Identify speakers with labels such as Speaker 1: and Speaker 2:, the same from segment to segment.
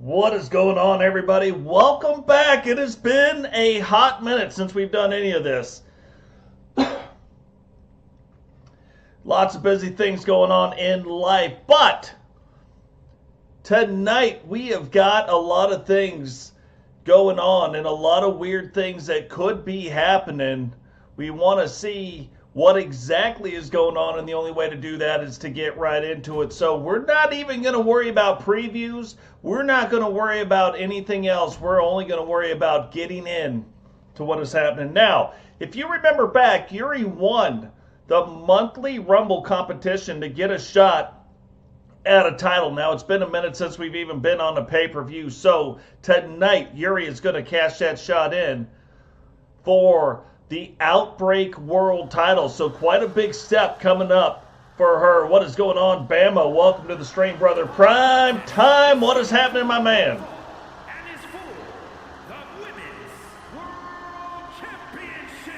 Speaker 1: What is going on, everybody? Welcome back. It has been a hot minute since we've done any of this. Lots of busy things going on in life, but tonight we have got a lot of things going on and a lot of weird things that could be happening. We want to see what exactly is going on, and the only way to do that is to get right into it. So we're not even going to worry about previews. We're not going to worry about anything else. We're only going to worry about getting in to what is happening. Now, if you remember back, Yuri won the monthly Rumble competition to get a shot at a title. Now, it's been a minute since we've even been on a pay-per-view. So tonight, Yuri is going to cash that shot in for the Outbreak World title. So quite a big step coming up for her. What is going on, Bama? Welcome to the stream, brother. Prime time. What is happening, my man?
Speaker 2: And is for the Women's World Championship.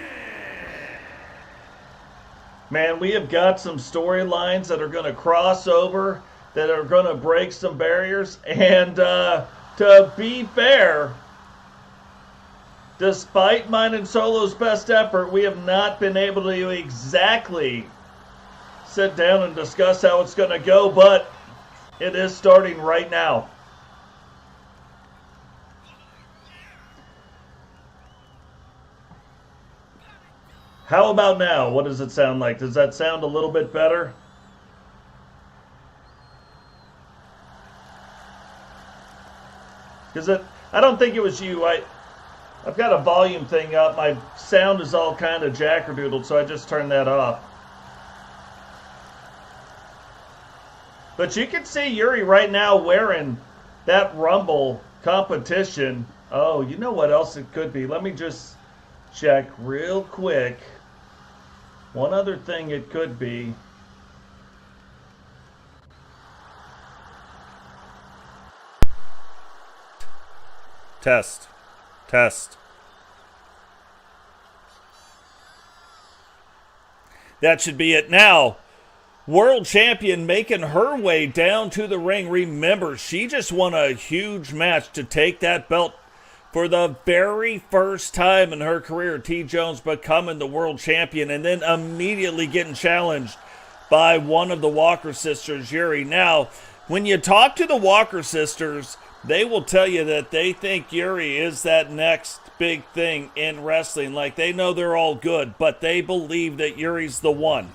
Speaker 1: Man, we have got some storylines that are going to cross over, that are going to break some barriers. And to be fair, despite mine and Solo's best effort, we have not been able to exactly sit down and discuss how it's going to go, but it is starting right now. How about now? What does it sound like? Does that sound a little bit better? Because I don't think it was you. I've got a volume thing up. My sound is all kind of jackerdoodled, so I just turned that off. But you can see Yuri right now wearing that Rumble competition. Oh, you know what else it could be? Let me just check real quick. One other thing it could be. Test. That should be it. Now, world champion making her way down to the ring. Remember, she just won a huge match to take that belt for the very first time in her career. T. Jones becoming the world champion and then immediately getting challenged by one of the Walker sisters, Yuri. Now, when you talk to the Walker sisters, they will tell you that they think Yuri is that next big thing in wrestling. Like, they know they're all good, but they believe that Yuri's the one.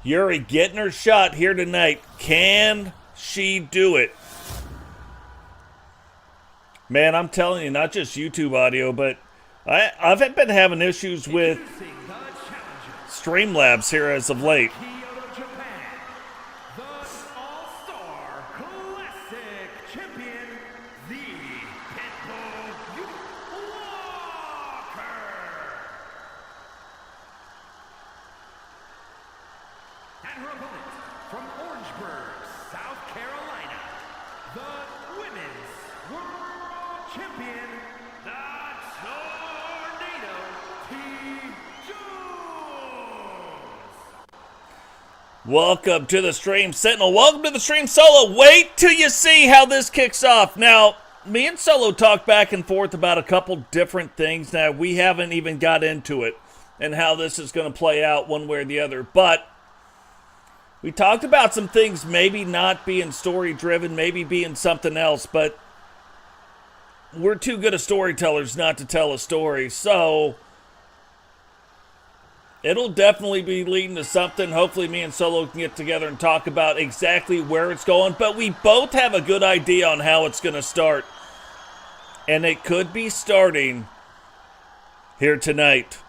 Speaker 1: Yuri getting her shot here tonight. Can she do it? Man, I'm telling you, not just YouTube audio, but I've been having issues with Streamlabs here as of late. Welcome to the stream, Sentinel. Welcome to the stream, Solo. Wait till you see how this kicks off. Now, me and Solo talked back and forth about a couple different things. Now, we haven't even got into it and how this is going to play out one way or the other. But we talked about some things maybe not being story-driven, maybe being something else. But we're too good of storytellers not to tell a story. So it'll definitely be leading to something. Hopefully me and Solo can get together and talk about exactly where it's going. But we both have a good idea on how it's going to start. And it could be starting here tonight.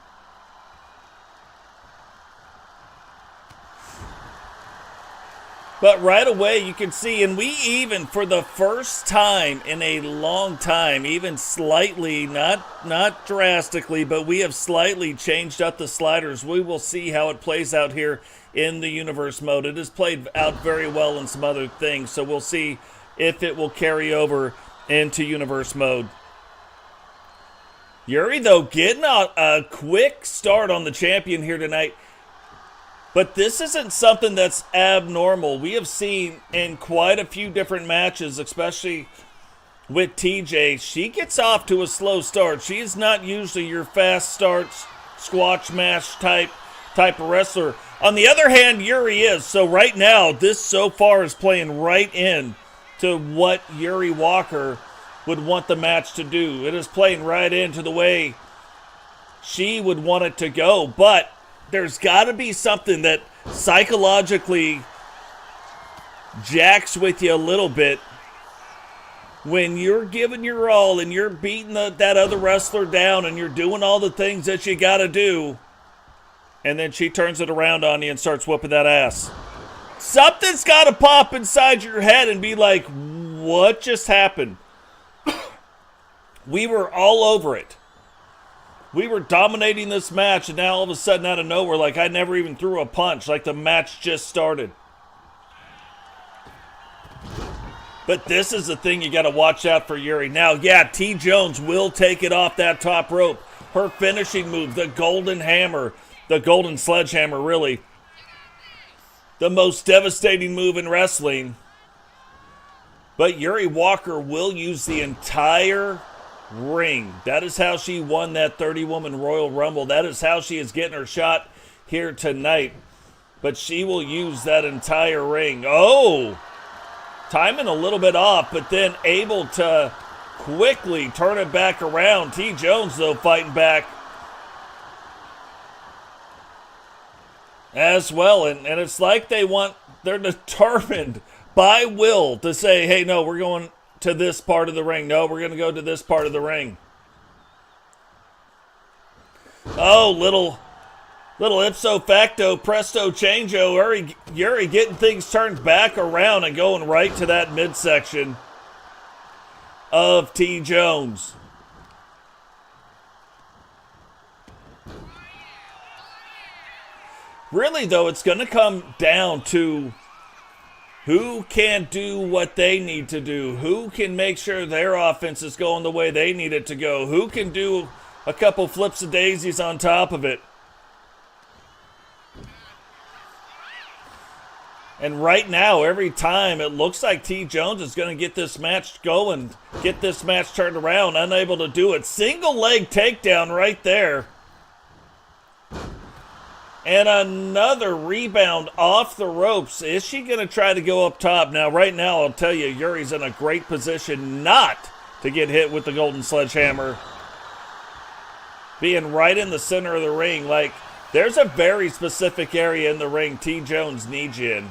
Speaker 1: But right away you can see, and we even, for the first time in a long time, even slightly, not drastically, but we have slightly changed up the sliders. We will see how it plays out here in the universe mode. It has played out very well in some other things, so we'll see if it will carry over into universe mode. Yuri, though, getting a quick start on the champion here tonight. But this isn't something that's abnormal. We have seen in quite a few different matches, especially with TJ, she gets off to a slow start. She is not usually your fast starts, squash mash type of wrestler. On the other hand, Yuri is. So right now, this so far is playing right in to what Yuri Walker would want the match to do. It is playing right into the way she would want it to go. But there's got to be something that psychologically jacks with you a little bit when you're giving your all and you're beating that other wrestler down and you're doing all the things that you got to do, and then she turns it around on you and starts whooping that ass. Something's got to pop inside your head and be like, what just happened? We were all over it. We were dominating this match, and now all of a sudden out of nowhere, like I never even threw a punch, like the match just started. But this is the thing you got to watch out for Yuri. Now, yeah, T. Jones will take it off that top rope. Her finishing move, the golden hammer, the golden sledgehammer, really. The most devastating move in wrestling. But Yuri Walker will use the entire ring. That is how she won that 30-woman Royal Rumble. That is how she is getting her shot here tonight. But she will use that entire ring. Oh! Timing a little bit off, but then able to quickly turn it back around. T. Jones, though, fighting back as well. And it's like they're determined by will to say, hey, no, we're going to this part of the ring. No, we're going to go to this part of the ring. Oh, little ipso facto presto changeo. Yuri getting things turned back around and going right to that midsection of T. Jones. Really, though, it's going to come down to who can do what they need to do. Who can make sure their offense is going the way they need it to go. Who can do a couple flips of daisies on top of it. And right now, every time, it looks like T. Jones is going to get this match going, get this match turned around, unable to do it. Single leg takedown right there. And another rebound off the ropes. Is she going to try to go up top? Now, right now, I'll tell you, Yuri's in a great position not to get hit with the golden sledgehammer. Being right in the center of the ring. Like, there's a very specific area in the ring T. Jones needs you in.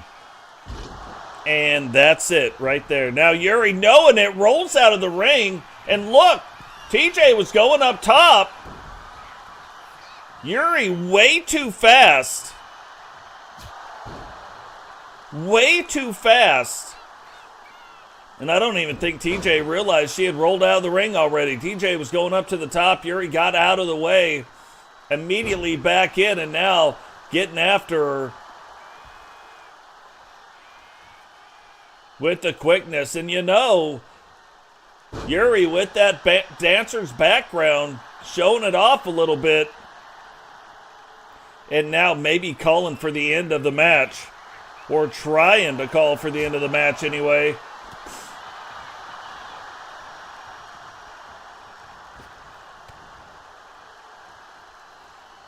Speaker 1: And that's it right there. Now Yuri, knowing it, rolls out of the ring. And look, TJ was going up top. Yuri way too fast. Way too fast. And I don't even think TJ realized she had rolled out of the ring already. TJ was going up to the top. Yuri got out of the way. Immediately back in, and now getting after her with the quickness. And you know, Yuri with that dancer's background, showing it off a little bit. And now maybe calling for the end of the match. Or trying to call for the end of the match anyway.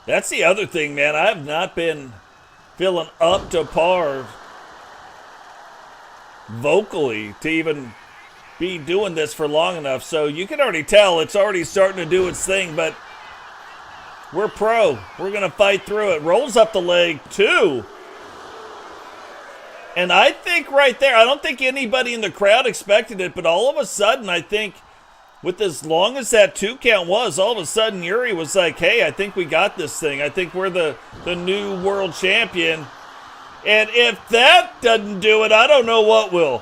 Speaker 1: That's the other thing, man. I have not been feeling up to par vocally to even be doing this for long enough. So you can already tell it's already starting to do its thing, but we're pro. We're going to fight through it. Rolls up the leg, too. And I think right there, I don't think anybody in the crowd expected it, but all of a sudden, I think with as long as that 2 count was, all of a sudden Yuri was like, hey, I think we got this thing. I think we're the new world champion. And if that doesn't do it, I don't know what will.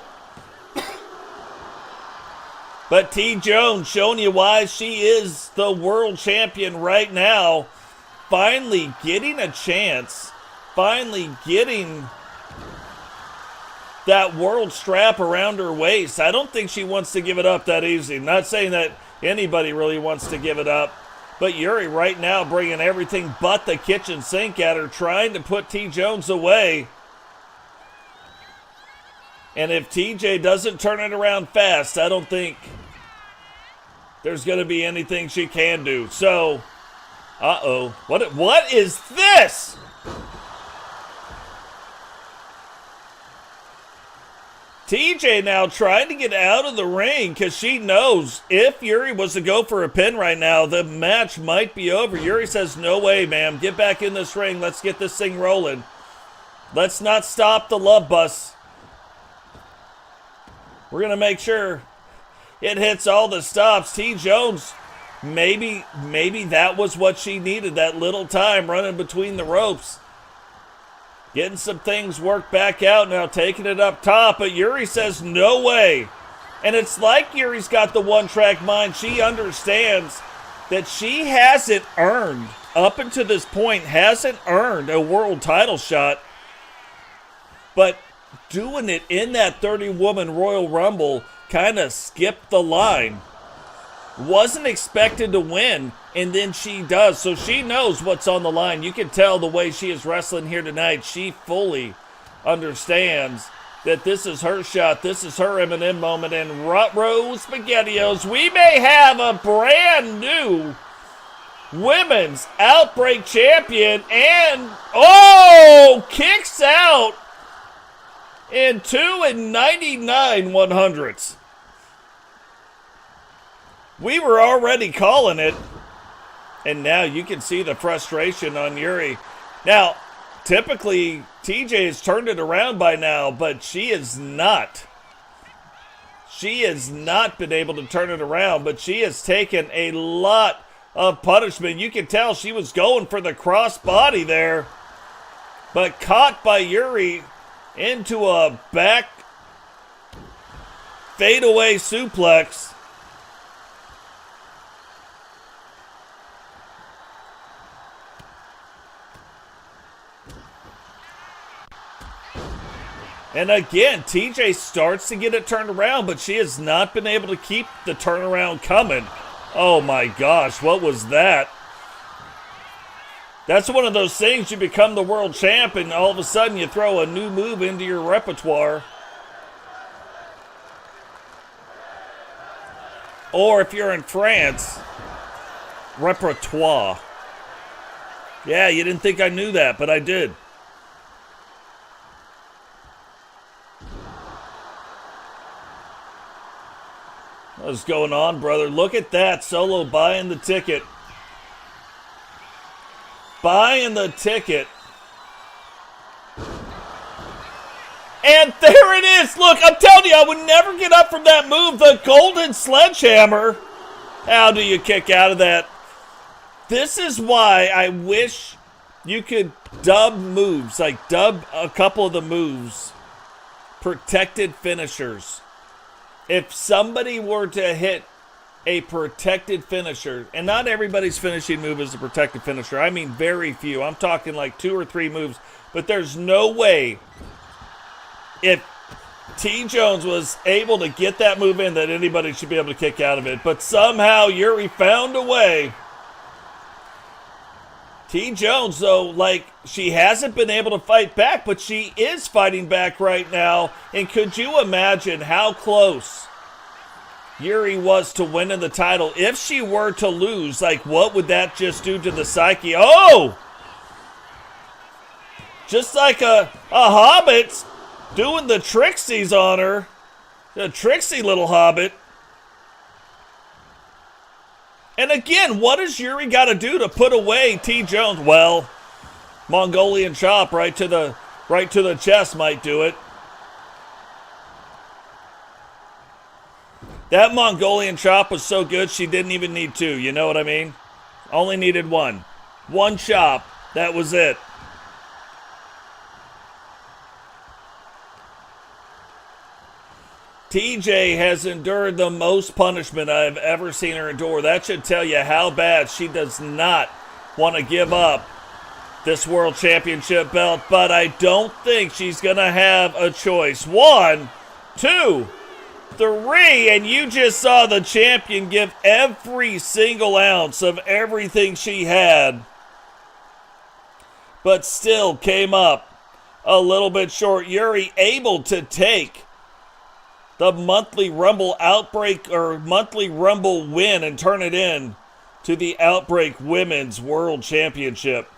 Speaker 1: But T. Jones showing you why she is the world champion right now. Finally getting a chance. Finally getting that world strap around her waist. I don't think she wants to give it up that easy. I'm not saying that anybody really wants to give it up. But Yuri right now bringing everything but the kitchen sink at her, trying to put T. Jones away. And if TJ doesn't turn it around fast, I don't think there's going to be anything she can do. So, uh-oh. What is this? TJ now trying to get out of the ring because she knows if Yuri was to go for a pin right now, the match might be over. Yuri says, no way, ma'am. Get back in this ring. Let's get this thing rolling. Let's not stop the love bus. We're going to make sure it hits all the stops. T. Jones, maybe that was what she needed, that little time running between the ropes. Getting some things worked back out now, taking it up top, but Yuri says no way. And it's like Yuri's got the one-track mind. She understands that she hasn't earned, up until this point, hasn't earned a world title shot. But doing it in that 30-woman Royal Rumble kind of skipped the line. Wasn't expected to win, and then she does. So she knows what's on the line. You can tell the way she is wrestling here tonight. She fully understands that this is her shot. This is her M&M moment. And Rose SpaghettiOs, we may have a brand new women's Outbreak champion. And, kicks out in 2 99 100ths. We were already calling it, and now you can see the frustration on Yuri. Now, typically, TJ has turned it around by now, but she is not. She has not been able to turn it around, but she has taken a lot of punishment. You can tell she was going for the crossbody there, but caught by Yuri into a back fadeaway suplex. And again, TJ starts to get it turned around, but she has not been able to keep the turnaround coming. Oh my gosh, what was that? That's one of those things, you become the world champ and all of a sudden you throw a new move into your repertoire. Or if you're in France, repertoire. Yeah, you didn't think I knew that, but I did. What's going on, brother? Look at that. Solo buying the ticket. Buying the ticket. And there it is. Look, I'm telling you, I would never get up from that move. The golden sledgehammer. How do you kick out of that? This is why I wish you could dub moves, like dub a couple of the moves, protected finishers. If somebody were to hit a protected finisher, and not everybody's finishing move is a protected finisher. I mean very few. I'm talking like 2 or 3 moves. But there's no way if T. Jones was able to get that move in that anybody should be able to kick out of it. But somehow Yuri found a way. T. Jones, though, like, she hasn't been able to fight back, but she is fighting back right now. And could you imagine how close Yuri was to winning the title? If she were to lose, like, what would that just do to the psyche? Oh! Just like a hobbit doing the Trixies on her. The Trixie little hobbit. And again, what does Yuri got to do to put away T. Jones? Well, Mongolian chop right to the chest might do it. That Mongolian chop was so good she didn't even need 2. You know what I mean? Only needed 1. 1 chop. That was it. TJ has endured the most punishment I've ever seen her endure. That should tell you how bad she does not want to give up this world championship belt. But I don't think she's going to have a choice. 1, 2, 3, and you just saw the champion give every single ounce of everything she had, but still came up a little bit short. Yuri able to take the monthly Rumble Outbreak or monthly Rumble win and turn it in to the Outbreak Women's World Championship.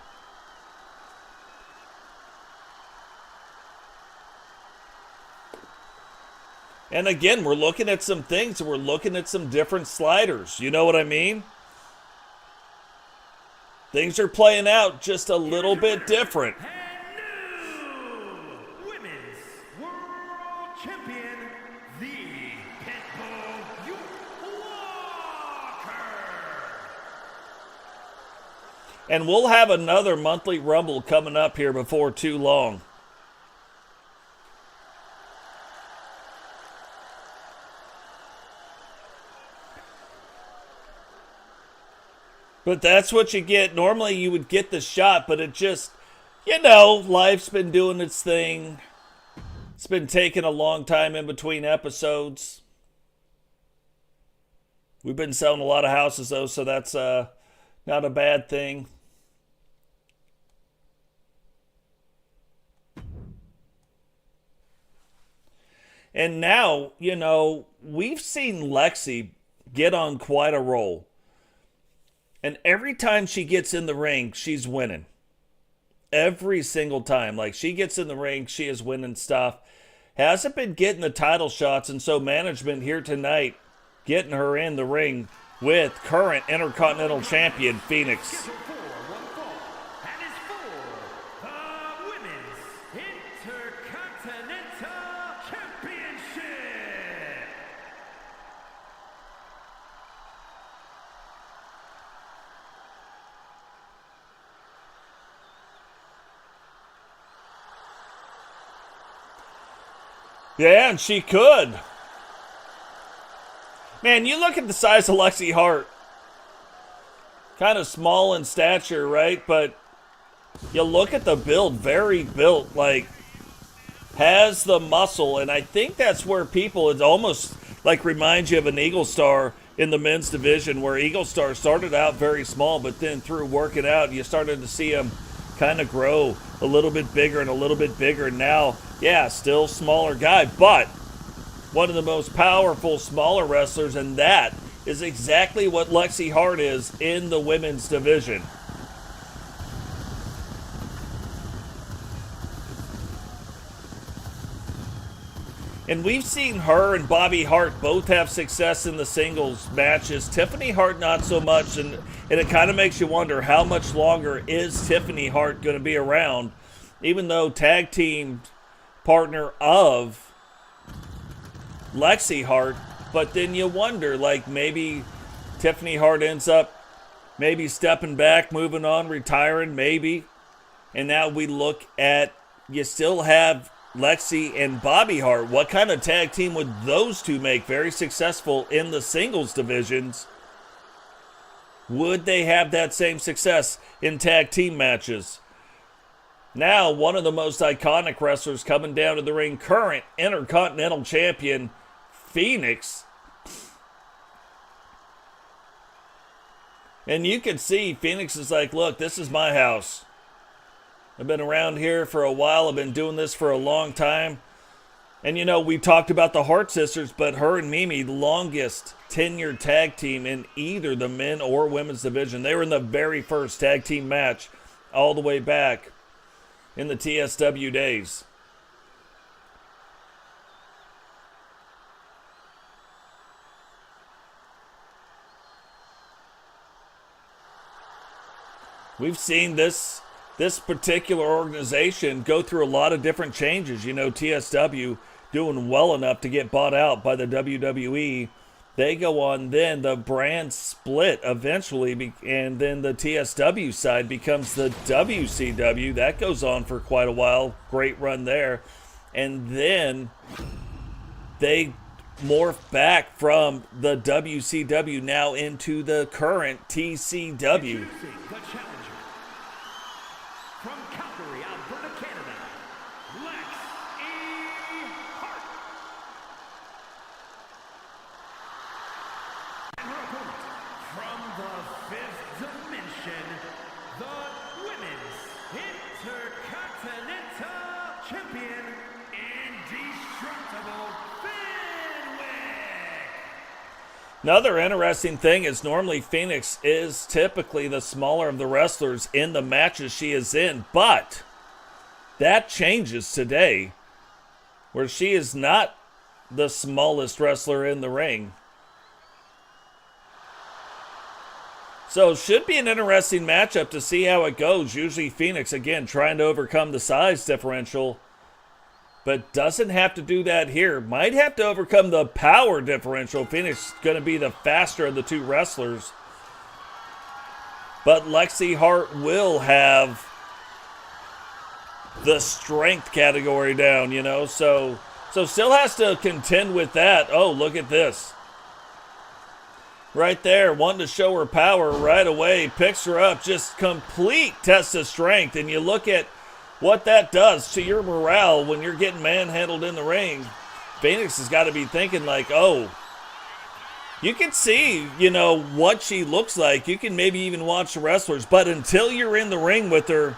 Speaker 1: And again, we're looking at some things. We're looking at some different sliders. You know what I mean? Things are playing out just a little bit different.
Speaker 2: And new Women's World Champion, the Pitbull Walker.
Speaker 1: And we'll have another monthly Rumble coming up here before too long. But that's what you get. Normally you would get the shot, but it just, you know, life's been doing its thing. It's been taking a long time in between episodes. We've been selling a lot of houses, though, so that's not a bad thing. And now, you know, we've seen Lexi get on quite a roll. And every time she gets in the ring, she's winning. Every single time. Like, she gets in the ring, she is winning stuff. Hasn't been getting the title shots, and so management here tonight getting her in the ring with current Intercontinental Champion Phoenix.
Speaker 2: And is for the Women's Intercontinental Championship.
Speaker 1: Yeah, and she could. Man, you look at the size of Lexi Hart. Kind of small in stature, right? But you look at the build, very built, like, has the muscle. And I think that's where people, it almost like reminds you of an Eagle Star in the men's division, where Eagle Star started out very small, but then through working out, you started to see him kind of grow a little bit bigger and a little bit bigger. And now, yeah, still smaller guy, but one of the most powerful smaller wrestlers, and that is exactly what Lexi Hart is in the women's division. And we've seen her and Bobby Hart both have success in the singles matches. Tiffany Hart not so much, and it kind of makes you wonder how much longer is Tiffany Hart going to be around, even though tag team partner of Lexi Hart. But then you wonder, like, maybe Tiffany Hart ends up maybe stepping back, moving on, retiring, maybe. And now we look at, you still have Lexi and Bobby Hart. What kind of tag team would those two make? Very successful in the singles divisions. Would they have that same success in tag team matches? Now, one of the most iconic wrestlers coming down to the ring, current Intercontinental Champion, Phoenix. And you can see Phoenix is like, look, this is my house. I've been around here for a while. I've been doing this for a long time. And, you know, we talked about the Hart sisters, but her and Mimi, the longest tenured tag team in either the men or women's division. They were in the very first tag team match all the way back in the TSW days. We've seen this particular organization go through a lot of different changes. You know, TSW doing well enough to get bought out by the WWE. They go on, then the brand split eventually, and then the TSW side becomes the WCW. That goes on for quite a while. Great run there. And then they morph back from the WCW now into the current TCW.
Speaker 2: From Calgary, Alberta, Canada, Lex E. Hart.
Speaker 1: Another interesting thing is normally Phoenix is typically the smaller of the wrestlers in the matches she is in, but that changes today, where she is not the smallest wrestler in the ring. So should be an interesting matchup to see how it goes. Usually Phoenix, again, trying to overcome the size differential, but doesn't have to do that here. Might have to overcome the power differential. Phoenix is going to be the faster of the two wrestlers. But Lexi Hart will have the strength category down, you know. So still has to contend with that. Oh, look at this. Right there, wanting to show her power right away. Picks her up, just complete test of strength. And you look at what that does to your morale when you're getting manhandled in the ring. Phoenix has got to be thinking like, oh, you can see, you know, what she looks like. You can maybe even watch the wrestlers. But until you're in the ring with her,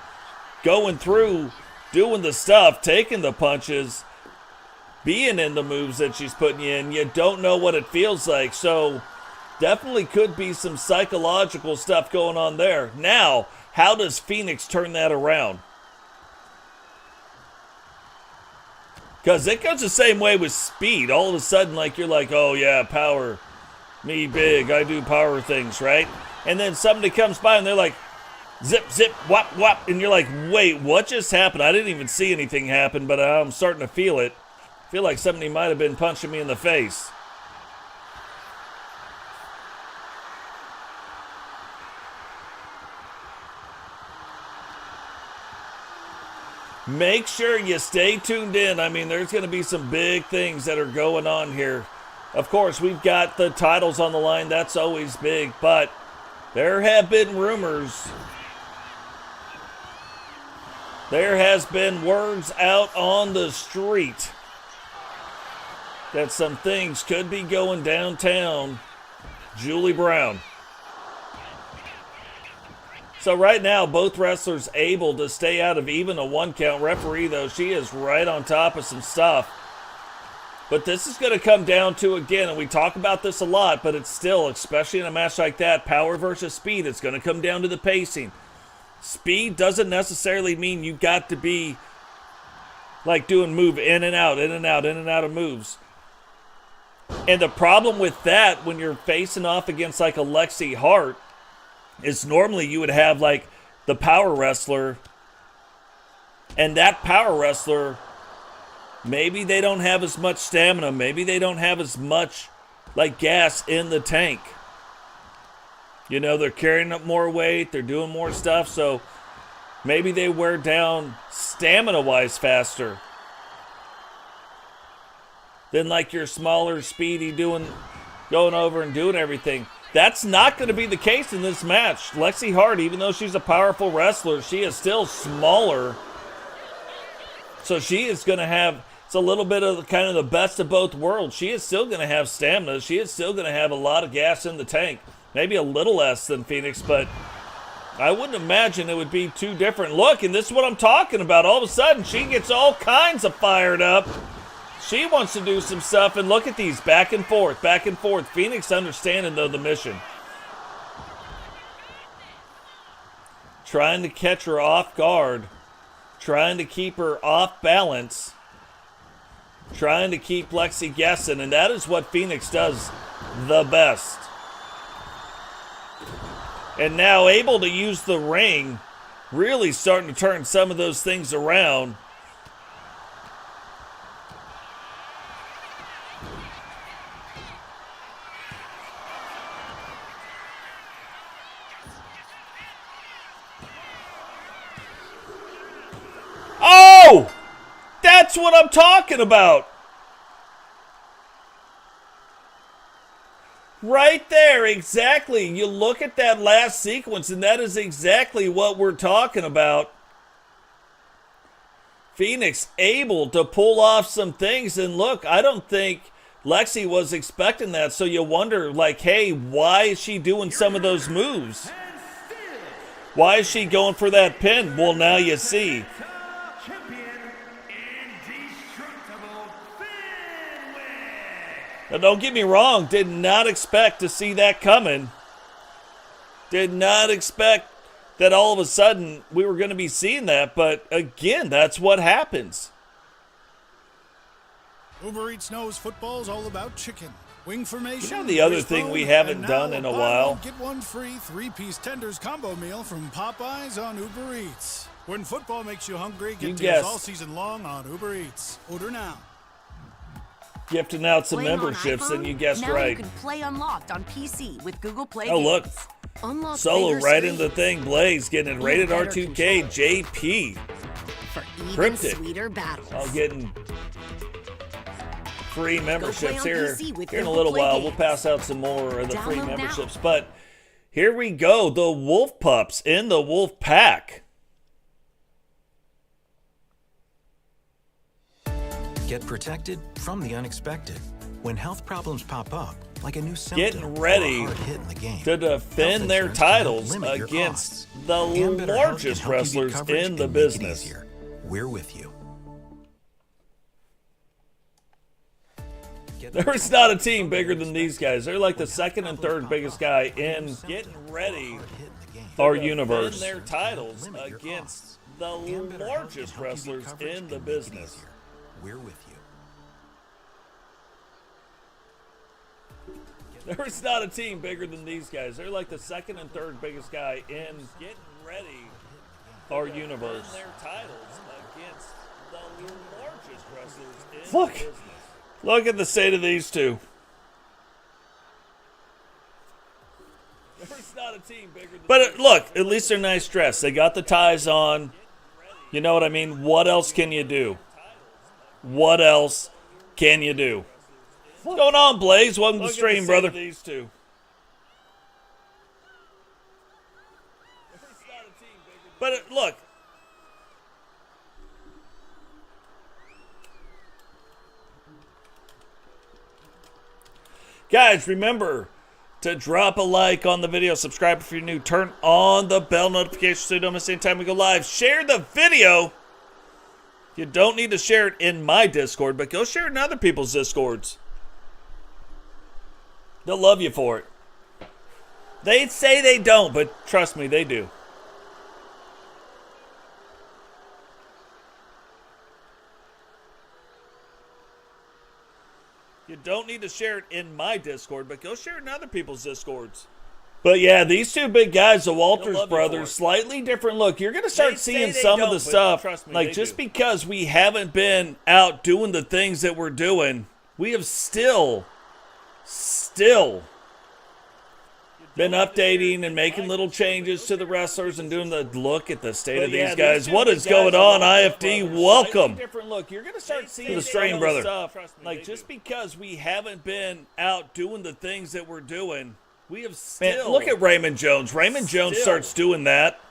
Speaker 1: going through, doing the stuff, taking the punches, being in the moves that she's putting you in, you don't know what it feels like. So definitely could be some psychological stuff going on there. Now, how does Phoenix turn that around? Because it goes the same way with speed. All of a sudden, like, you're like, oh yeah, power, me big, I do power things, right? And then somebody comes by and they're like, zip, zip, whop, whop. And you're like, wait, what just happened? I didn't even see anything happen, but I'm starting to feel it. I feel like somebody might have been punching me in the face. Make sure you stay tuned in. I mean, there's going to be some big things that are going on here. Of course, we've got the titles on the line. That's always big. But there have been rumors. There has been words out on the street that some things could be going downtown. Julie Brown. So right now, both wrestlers able to stay out of even a one count. Referee, though, she is right on top of some stuff. But this is going to come down to, again, and we talk about this a lot, but it's still, especially in a match like that, power versus speed, it's going to come down to the pacing. Speed doesn't necessarily mean you got to be like doing move in and out, in and out, in and out of moves. And the problem with that when you're facing off against like a Lexi Hart is normally you would have like the power wrestler, and that power wrestler, maybe they don't have as much stamina, maybe they don't have as much like gas in the tank. You know, they're carrying up more weight, they're doing more stuff, so maybe they wear down stamina-wise faster than like your smaller, speedy going over and doing everything. That's not going to be the case in this match. Lexi Hart, even though she's a powerful wrestler, she is still smaller. So she is going to have, it's a little bit of kind of the best of both worlds. She is still going to have stamina. She is still going to have a lot of gas in the tank. Maybe a little less than Phoenix, but I wouldn't imagine it would be too different. Look, and this is what I'm talking about. All of a sudden, she gets all kinds of fired up. She wants to do some stuff, and look at these, back and forth, back and forth. Phoenix understanding, though, the mission. Trying to catch her off guard. Trying to keep her off balance. Trying to keep Lexi guessing, and that is what Phoenix does the best. And now able to use the ring, really starting to turn some of those things around. Oh! That's what I'm talking about! Right there, exactly. You look at that last sequence, and that is exactly what we're talking about. Phoenix able to pull off some things, and look, I don't think Lexi was expecting that, so you wonder, like, hey, why is she doing some of those moves? Why is she going for that pin? Well, now you see. Now, don't get me wrong, did not expect to see that coming. Did not expect that all of a sudden we were going to be seeing that, but again, that's what happens.
Speaker 3: Uber Eats knows football's all about chicken. Wing formation.
Speaker 1: You know the other thing we haven't done in a while?
Speaker 3: Get one free 3-piece tenders combo meal from Popeyes on Uber Eats. When football makes you hungry, get deals all season long on Uber Eats. Order now.
Speaker 1: Gifting out some memberships, and you guessed
Speaker 4: now
Speaker 1: right.
Speaker 4: You can play Unlocked on PC with Google Play
Speaker 1: Oh, look.
Speaker 4: Games. Unlock
Speaker 1: Solo
Speaker 4: bigger
Speaker 1: right in the
Speaker 4: screens.
Speaker 1: thing. Blaze getting it rated
Speaker 4: Better
Speaker 1: R2K.
Speaker 4: controls.
Speaker 1: JP.
Speaker 4: For even
Speaker 1: Cryptic.
Speaker 4: sweeter battles.
Speaker 1: All getting free memberships
Speaker 4: on
Speaker 1: here.
Speaker 4: PC with
Speaker 1: Here in a
Speaker 4: Google
Speaker 1: little
Speaker 4: Play
Speaker 1: while,
Speaker 4: Games.
Speaker 1: we'll pass out some more of the free
Speaker 4: Download now.
Speaker 1: memberships. But here we go. The Wolf Pups in the Wolf Pack.
Speaker 5: Get protected from the unexpected. When health problems pop up, like a new symptom
Speaker 1: Getting ready
Speaker 5: or a hard hit in the game,
Speaker 1: to defend
Speaker 5: health
Speaker 1: their
Speaker 5: insurance can help
Speaker 1: titles
Speaker 5: limit your
Speaker 1: against
Speaker 5: costs.
Speaker 1: the
Speaker 5: And BetterHelp can
Speaker 1: largest
Speaker 5: help you get
Speaker 1: wrestlers
Speaker 5: coverage
Speaker 1: in the
Speaker 5: and make it
Speaker 1: business.
Speaker 5: easier. We're with you.
Speaker 1: There's not a team bigger than these guys. They're like the second and third biggest guy in getting ready our universe. Their titles against the largest wrestlers in the business.
Speaker 5: We're with you.
Speaker 1: There's not a team bigger than these guys. They're like the second and third biggest guy in getting ready our universe. Their titles against the largest wrestlers in the business. Look at the state of these two. There's not a team bigger than but look, at least they're nice dressed. They got the ties on. You know what I mean? What else can you do? What else can you do? What's going on, Blaze? Welcome to the stream, brother. These two. But look. Guys, remember to drop a like on the video, subscribe if you're new, turn on the bell notification so you don't miss any time we go live. Share the video. You don't need to share it in my Discord, but go share it in other people's Discords. They'll love you for it. They say they don't, but trust me, they do. You don't need to share it in my Discord, but go share it in other people's Discords. But yeah, these two big guys, the Walters brothers, slightly different look. You're going to start seeing some of the stuff. Like, just because we haven't been out doing the things that we're doing, we have still been updating and making little changes to the wrestlers and doing the look at the state of these guys. What is going on, IFD? Welcome
Speaker 6: You're gonna start seeing
Speaker 1: to the stream, brother.
Speaker 6: Like, just because we haven't been out doing the things that we're doing, we have
Speaker 1: Man,
Speaker 6: still
Speaker 1: look at Raymond Jones. Raymond Jones starts doing that.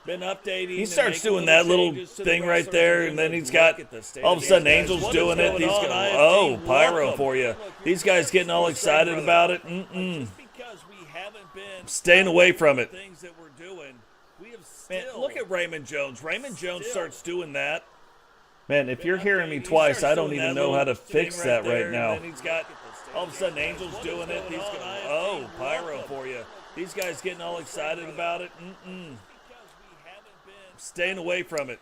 Speaker 6: been updating.
Speaker 1: He starts doing that little thing right there, and then he's got all of a sudden Angel's doing it. He's going, oh, pyro for you. These guys getting all excited about it. Staying away from it. Man, look at Raymond Jones. Raymond Jones starts doing that. Man, if you're hearing me twice, I don't even know how to fix that right now. All of a sudden, Angel's doing it. He's going, oh, pyro for you. These guys getting all excited about it. Staying away from it.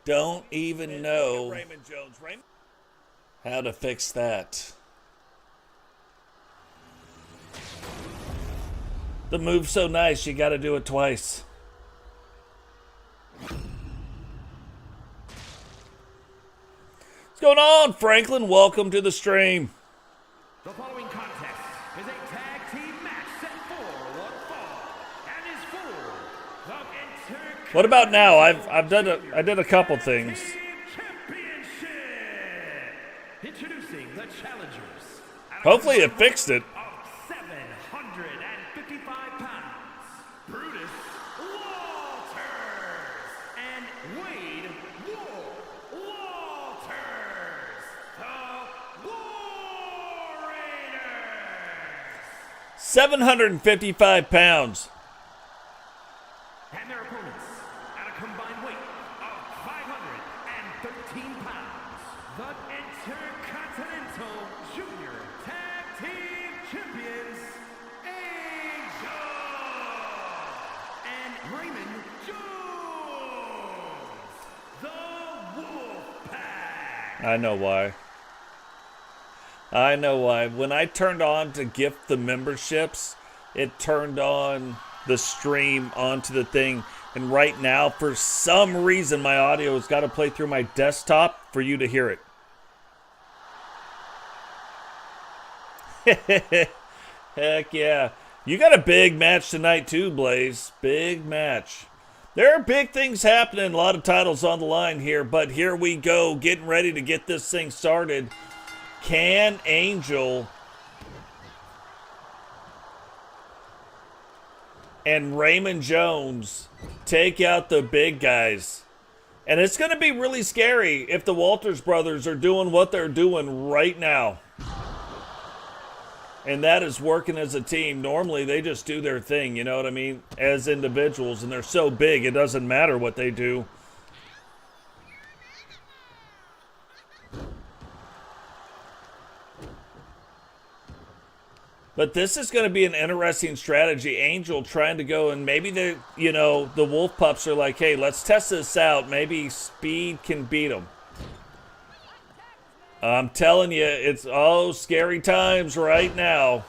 Speaker 1: Don't even know how to fix that. The move's so nice, you got to do it twice. What's going on, Franklin? Welcome to the stream.
Speaker 2: The following contest is a tag team match set for one fall and is for the Intercontinental
Speaker 1: What about now? I did a couple things.
Speaker 2: Championship. Introducing the challengers.
Speaker 1: Hopefully it fixed it.
Speaker 2: Of 755 pounds, Brutus Walters and Wade Walters, the War Raiders.
Speaker 1: 755 pounds.
Speaker 2: And their opponents, at a combined weight of 513 pounds, the Intercontinental Junior Tag Team Champions, Angel and Raymond Jones, the Wolfpack.
Speaker 6: I know why. I know why. When I turned on to gift the memberships, it turned on the stream onto the thing. And right now, for some reason, my audio has got to play through my desktop for you to hear it. Heck yeah. You got a big match tonight too, Blaze. Big match. There are big things happening, a lot of titles on the line here, but here we go, getting ready to get this thing started. Can Angel and Raymond Jones take out the big guys? And it's going to be really scary if the Walters brothers are doing what they're doing right now. And that is working as a team. Normally, they just do their thing, you know what I mean? As individuals, and they're so big, it doesn't matter what they do. But this is going to be an interesting strategy. Angel trying to go, and maybe the Wolf Pups are like, hey, let's test this out. Maybe speed can beat them. I'm telling you, it's scary times right now.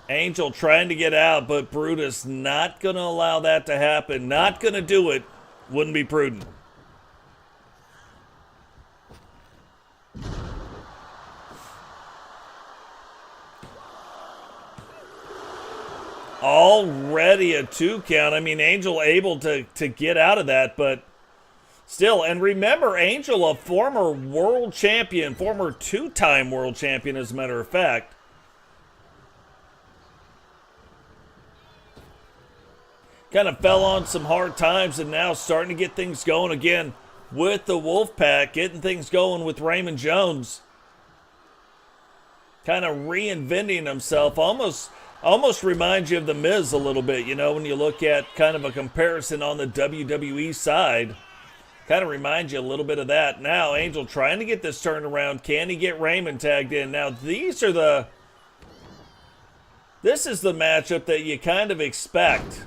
Speaker 6: Angel trying to get out, but Brutus not going to allow that to happen. Not going to do it. Wouldn't be prudent. Already a 2 count. I mean, Angel able to get out of that, but still. And remember, Angel, a former world champion, former 2-time world champion, as a matter of fact. Kind of fell on some hard times and now starting to get things going again with the Wolfpack, getting things going with Raymond Jones. Kind of reinventing himself, almost reminds you of The Miz a little bit, you know, when you look at kind of a comparison on the WWE side. Kind of reminds you a little bit of that. Now, Angel trying to get this turned around. Can he get Raymond tagged in? Now, this is the matchup that you kind of expect.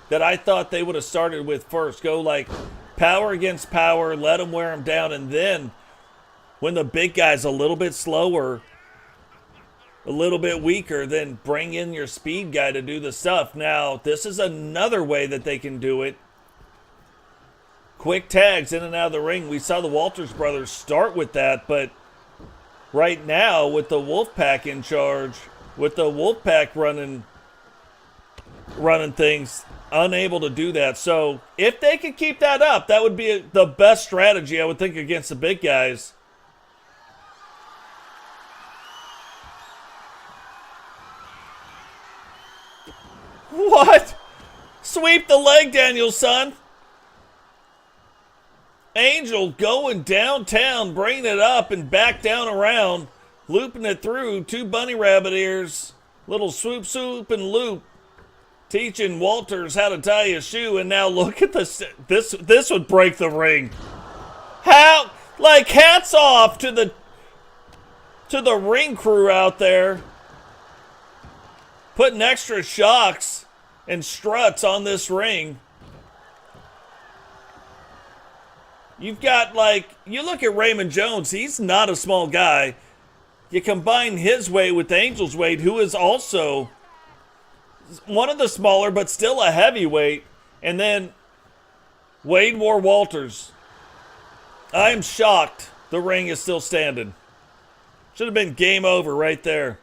Speaker 6: That I thought they would have started with first. Go like power against power, let them wear them down, and then when the big guy's a little bit slower, a little bit weaker, then bring in your speed guy to do the stuff. Now, this is another way that they can do it. Quick tags in and out of the ring. We saw the Walters brothers start with that, but right now, with the Wolfpack in charge, with the Wolfpack running things, unable to do that. So, if they could keep that up, that would be the best strategy, I would think, against the big guys. What? Sweep the leg, Daniel, son. Angel going downtown, bringing it up and back down around, looping it through 2 bunny rabbit ears. Little swoop, swoop, and loop. Teaching Walters how to tie a shoe, and now look at this. This would break the ring. How? Like, hats off to the ring crew out there, putting extra shocks and struts on this ring. You've got, like, you look at Raymond Jones, he's not a small guy. You combine his weight with Angel's weight, who is also one of the smaller, but still a heavyweight. And then Wade War Walters. I am shocked the ring is still standing. Should have been game over right there.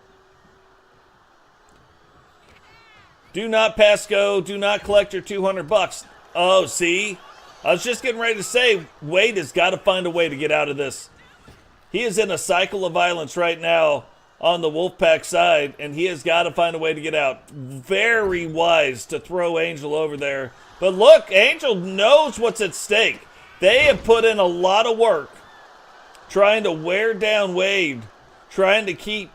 Speaker 6: Do not pass go. Do not collect your $200. Oh, see? I was just getting ready to say, Wade has got to find a way to get out of this. He is in a cycle of violence right now on the Wolfpack side, and he has got to find a way to get out. Very wise to throw Angel over there. But look, Angel knows what's at stake. They have put in a lot of work trying to wear down Wade, trying to keep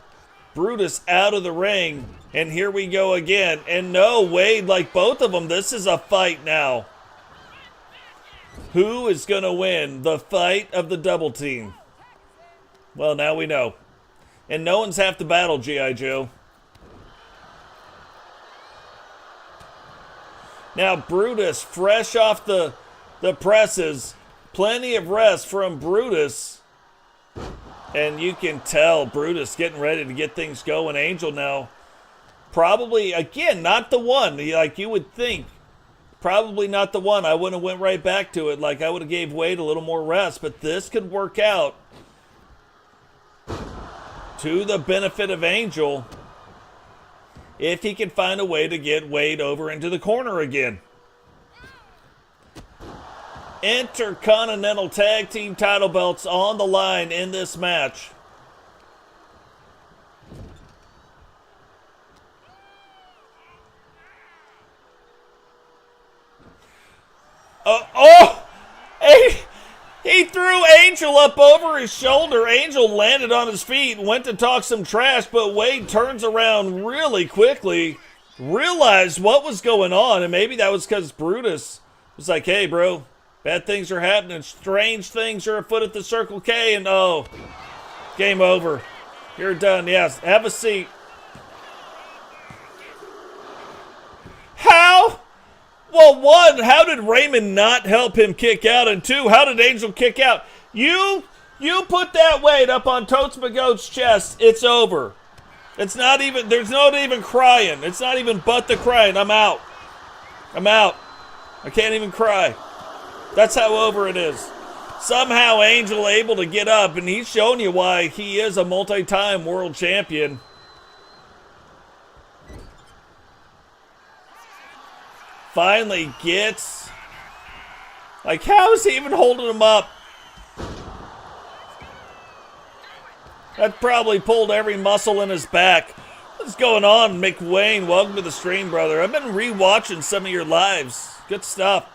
Speaker 6: Brutus out of the ring. And here we go again. And no, Wade, like both of them, this is a fight now. Who is going to win the fight of the double team? Well, now we know. And no one's half the battle, G.I. Joe. Now, Brutus, fresh off the presses. Plenty of rest from Brutus. And you can tell Brutus getting ready to get things going. Angel now, probably, again, not the one. Like you would think. Probably not the one. I wouldn't have went right back to it. Like I would have gave Wade a little more rest. But this could work out to the benefit of Angel if he can find a way to get Wade over into the corner again. Intercontinental Tag Team title belts on the line in this match. He threw Angel up over his shoulder. Angel landed on his feet, went to talk some trash, but Wade turns around really quickly, realized what was going on, and maybe that was because Brutus was like, hey, bro, bad things are happening. Strange things are afoot at the Circle K, and oh, game over. You're done. Yes, have a seat. How? Well, one, how did Raymond not help him kick out? And two, how did Angel kick out? You put that weight up on Totes McGoat's chest, it's over. It's not even, there's not even crying. It's not even but the crying. I'm out. I'm out. I can't even cry. That's how over it is. Somehow Angel able to get up, and he's showing you why he is a multi-time world champion. Finally gets, like, how is he even holding him up? That probably pulled every muscle in his back. What's going on, McWayne? Welcome to the stream, brother. I've been rewatching some of your lives. Good stuff.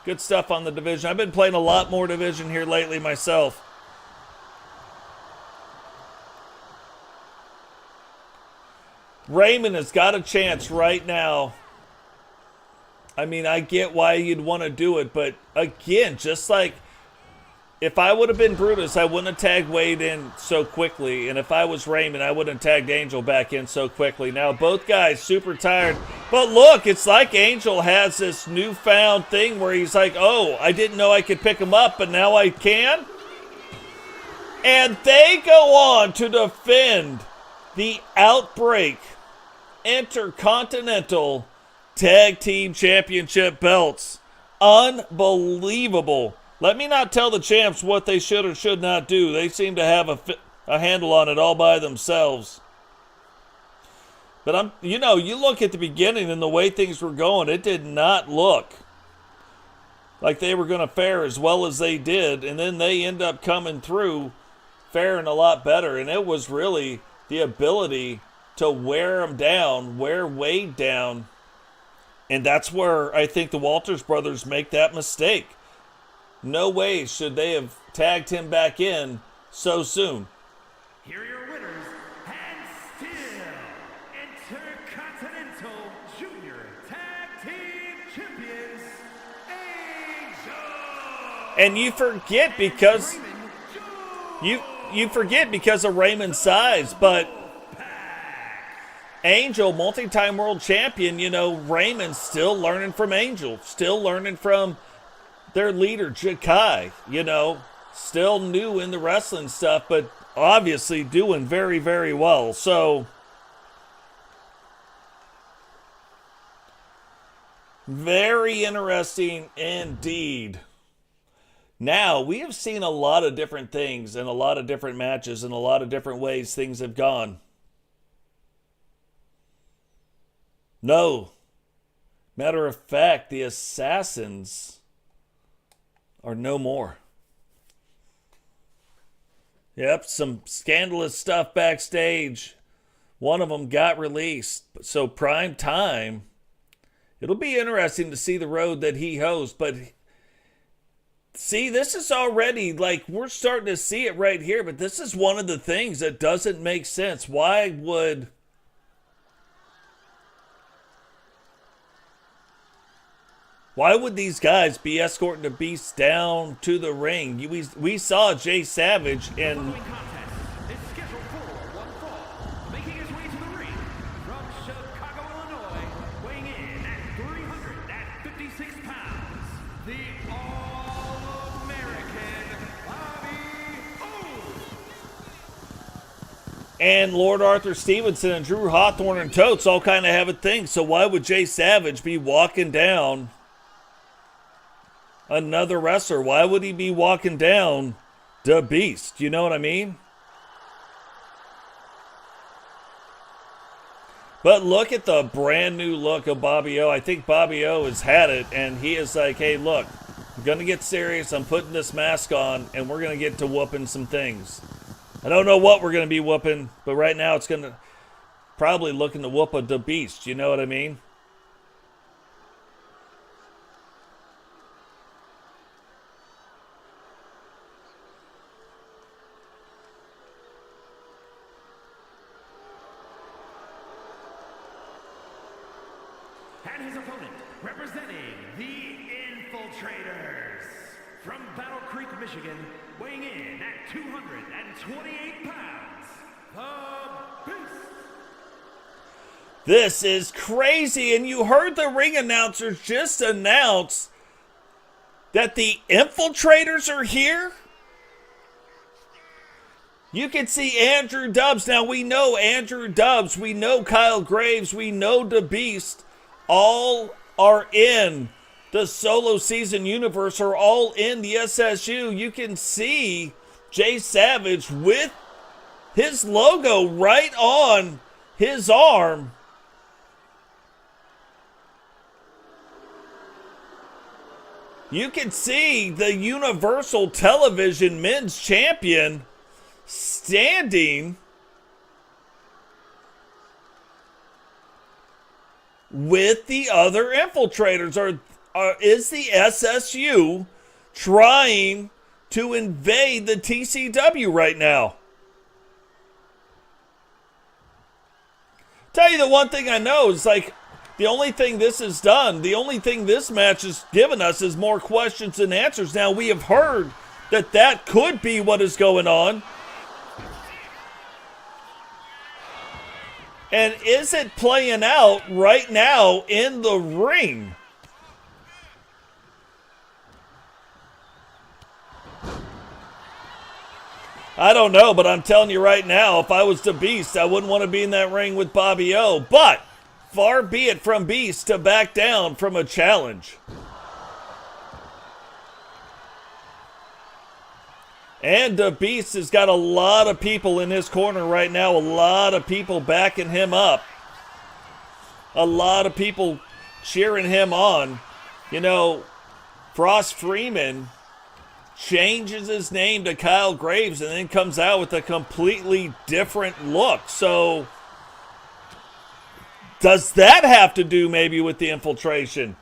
Speaker 6: Good stuff on the division. I've been playing a lot more division here lately myself. Raymond has got a chance right now. I mean, I get why you'd want to do it, but again, just like if I would have been Brutus, I wouldn't have tagged Wade in so quickly, and if I was Raymond, I wouldn't have tagged Angel back in so quickly. Now, both guys super tired, but look, it's like Angel has this newfound thing where he's like, oh, I didn't know I could pick him up, but now I can? And they go on to defend the Outbreak Intercontinental Tag Team Championship belts. Unbelievable. Let me not tell the champs what they should or should not do. They seem to have a handle on it all by themselves. But you look at the beginning and the way things were going, it did not look like they were going to fare as well as they did. And then they end up coming through faring a lot better. And it was really the ability to wear them down, wear Wade down. And that's where I think the Walters brothers make that mistake. No way should they have tagged him back in so soon.
Speaker 2: Here are your winners, and still Intercontinental Junior Tag Team Champions, Angel.
Speaker 6: And you forget because you forget because of Raymond's size, but Angel, multi-time world champion, Raymond's still learning from Angel, still learning from their leader, Jakai, still new in the wrestling stuff, but obviously doing very, very well. So, very interesting indeed. Now, we have seen a lot of different things and a lot of different matches and a lot of different ways things have gone. No. Matter of fact, the Assassins are no more. Yep, some scandalous stuff backstage. One of them got released. So prime time, it'll be interesting to see the road that he hosts. But see, this is already, we're starting to see it right here. But this is one of the things that doesn't make sense. Why would Why would these guys be escorting the Beast down to the ring? We saw Jay Savage and
Speaker 2: Following contest is scheduled for one fall. Making his way to the ring from Chicago, Illinois, weighing in at 356 pounds, the All-American Bobby O.
Speaker 6: and Lord Arthur Stevenson and Drew Hawthorne and Totes all kind of have a thing. So why would Jay Savage be walking down another wrestler? Why would he be walking down the Beast? You know what I mean? But look at the brand new look of Bobby O. I think Bobby O has had it, and he is like, hey, look, I'm going to get serious. I'm putting this mask on, and we're going to get to whooping some things. I don't know what we're going to be whooping, but right now it's going to probably looking to whoop the Beast. You know what I mean?
Speaker 2: And his opponent, representing the Infiltrators, from Battle Creek, Michigan, weighing in at 228 pounds, the Beast.
Speaker 6: This is crazy, and you heard the ring announcers just announce that the Infiltrators are here? You can see Andrew Dubbs. Now, we know Andrew Dubbs, we know Kyle Graves, we know the Beast. All are in the solo season universe, are all in the SSU. You can see Jay Savage with his logo right on his arm. You can see the Universal Television Men's Champion standing with the other Infiltrators. Is the SSU trying to invade the TCW right now? Tell you the one thing I know is, like, the only thing this has done, the only thing this match has given us is more questions than answers. Now, we have heard that that could be what is going on. And is it playing out right now in the ring? I don't know, but I'm telling you right now, if I was the Beast, I wouldn't want to be in that ring with Bobby O. But far be it from Beast to back down from a challenge. And the Beast has got a lot of people in his corner right now. A lot of people backing him up. A lot of people cheering him on. You know, Frost Freeman changes his name to Kyle Graves and then comes out with a completely different look. So, does that have to do maybe with the infiltration?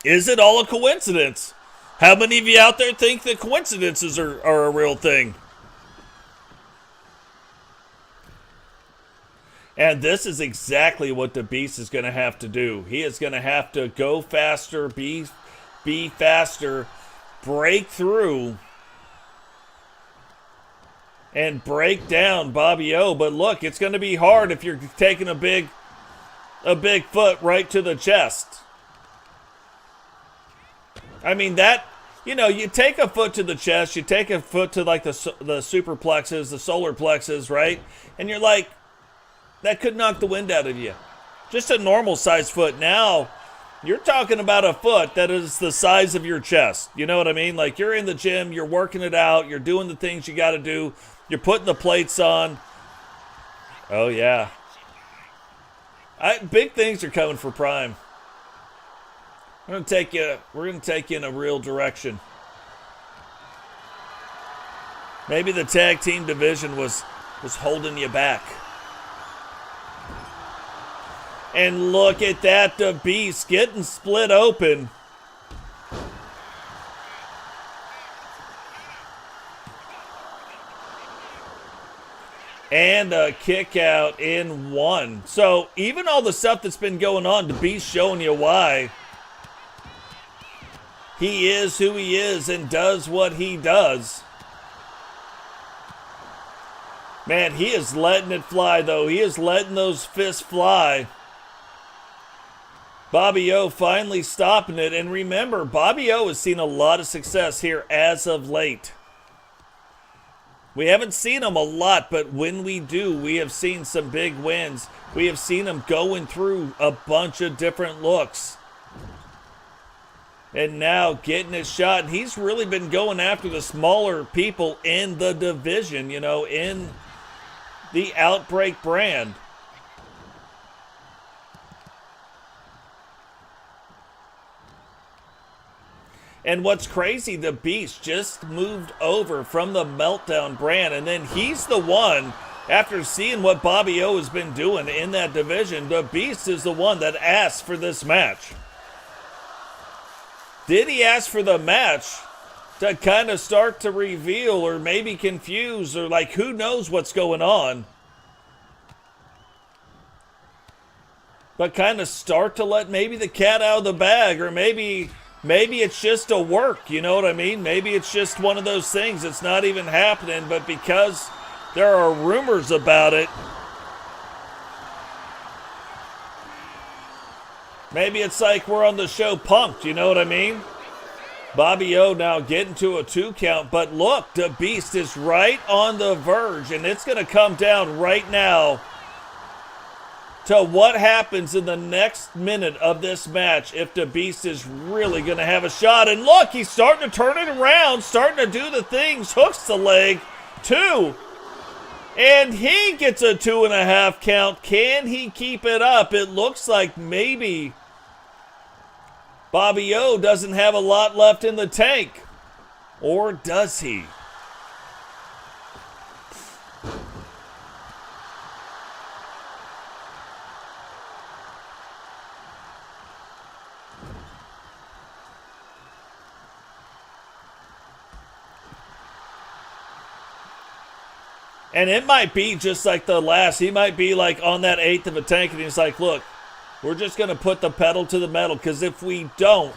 Speaker 6: Is it all a coincidence? How many of you out there think that coincidences are a real thing? And this is exactly what the Beast is going to have to do. He is going to have to go faster, be faster, break through, and break down Bobby O. But look, it's going to be hard if you're taking a big foot right to the chest. I mean, that, you know, you take a foot to the chest, you take a foot to like the superplexes, the solar plexus, right? And you're like, that could knock the wind out of you. Just a normal size foot. Now, you're talking about a foot that is the size of your chest. You know what I mean? Like, you're in the gym, you're working it out, you're doing the things you got to do, you're putting the plates on. Oh, yeah. Big things are coming for Prime. We're gonna take you in a real direction. Maybe the tag team division was holding you back. And look at that, the Beast getting split open. And and a kick out in 1. So even all the stuff that's been going on, to be showing you why he is who he is and does what he does. Man, he is letting it fly, though. He is letting those fists fly. Bobby O finally stopping it. And remember, Bobby O has seen a lot of success here as of late. We haven't seen him a lot, but when we do, we have seen some big wins. We have seen him going through a bunch of different looks. And now getting his shot. And he's really been going after the smaller people in the division, you know, in the Outbreak brand. And what's crazy, the Beast just moved over from the Meltdown brand, and then he's the one, after seeing what Bobby O has been doing in that division, the Beast is the one that asked for this match. Did he ask for the match to kind of start to reveal or maybe confuse or like who knows what's going on? But kind of start to let maybe the cat out of the bag, or maybe it's just a work, you know what I mean? Maybe it's just one of those things that's not even happening, but because there are rumors about it, maybe it's like we're on the show Punk'd, you know what I mean? Bobby O now getting to a 2 count, but look, the Beast is right on the verge, and it's going to come down right now to what happens in the next minute of this match if the Beast is really going to have a shot. And look, he's starting to turn it around, starting to do the things, hooks the leg, 2. And he gets a 2.5 count. Can he keep it up? It looks like maybe Bobby O doesn't have a lot left in the tank. Or does he? And it might be just like the last. He might be like on that 1/8 of a tank, and he's like, look, we're just going to put the pedal to the metal, because if we don't,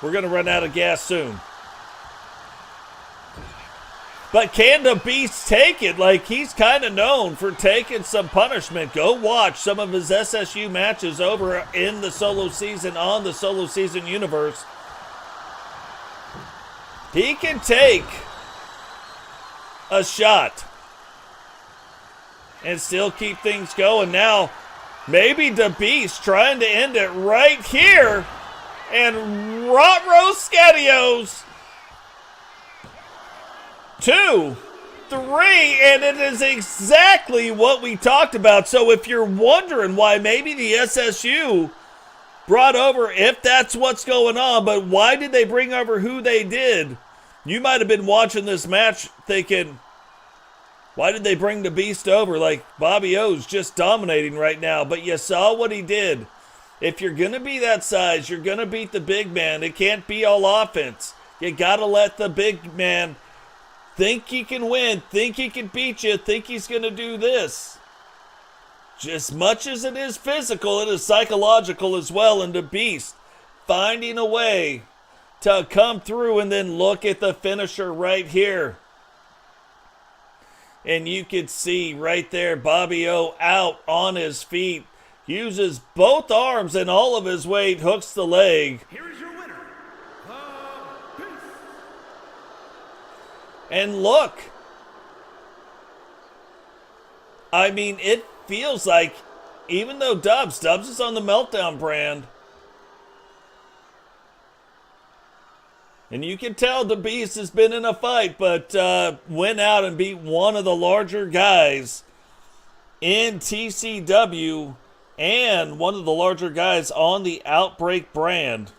Speaker 6: we're going to run out of gas soon. But can the Beast take it? Like, he's kind of known for taking some punishment. Go watch some of his SSU matches over in the solo season on the solo season universe. He can take a shot and still keep things going. Now, maybe the Beast trying to end it right here. And Rotro Scadios. 2, 3, and it is exactly what we talked about. So if you're wondering why maybe the SSU brought over, if that's what's going on, but why did they bring over who they did? You might have been watching this match thinking, why did they bring the Beast over? Like, Bobby O's just dominating right now. But you saw what he did. If you're going to be that size, you're going to beat the big man. It can't be all offense. You got to let the big man think he can win, think he can beat you, think he's going to do this. Just much as it is physical, it is psychological as well. And the Beast finding a way to come through, and then look at the finisher right here. And you could see right there, Bobby O out on his feet, uses both arms and all of his weight, hooks the leg.
Speaker 2: Here is your winner, the Beast.
Speaker 6: And look, I mean, it feels like, even though Dubs is on the Meltdown brand, and you can tell the Beast has been in a fight, but went out and beat one of the larger guys in TCW and one of the larger guys on the Outbreak brand.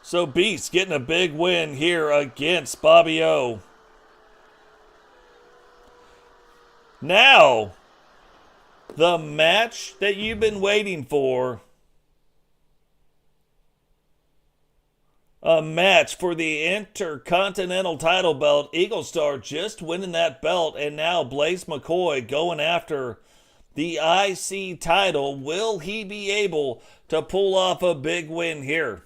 Speaker 6: So Beast getting a big win here against Bobby O. Now, the match that you've been waiting for. a match for the Intercontinental title belt. Eagle Star just winning that belt, and now Blaze McCoy going after the IC title. Will he be able to pull off a big win here?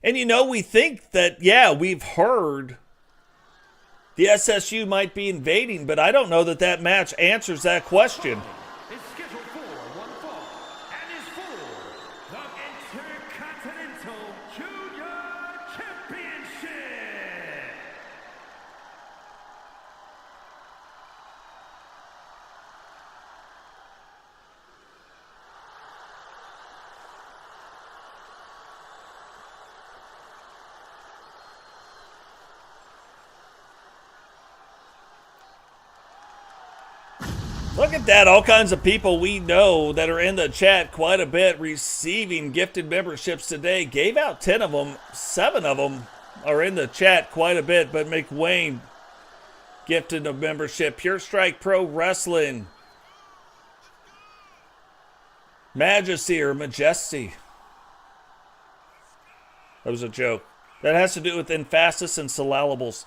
Speaker 6: And you know, we think that, yeah, we've heard the SSU might be invading, but I don't know that that match answers that question.
Speaker 2: Is scheduled for one fall and is for the Intercontinental Junior Championship.
Speaker 6: Look at that. All kinds of people we know that are in the chat quite a bit receiving gifted memberships today. Gave out 10 of them. 7 of them are in the chat quite a bit. But McWayne gifted a membership. Pure Strike Pro Wrestling. Majesty or Majesty. That was a joke. That has to do with emphasis and syllables.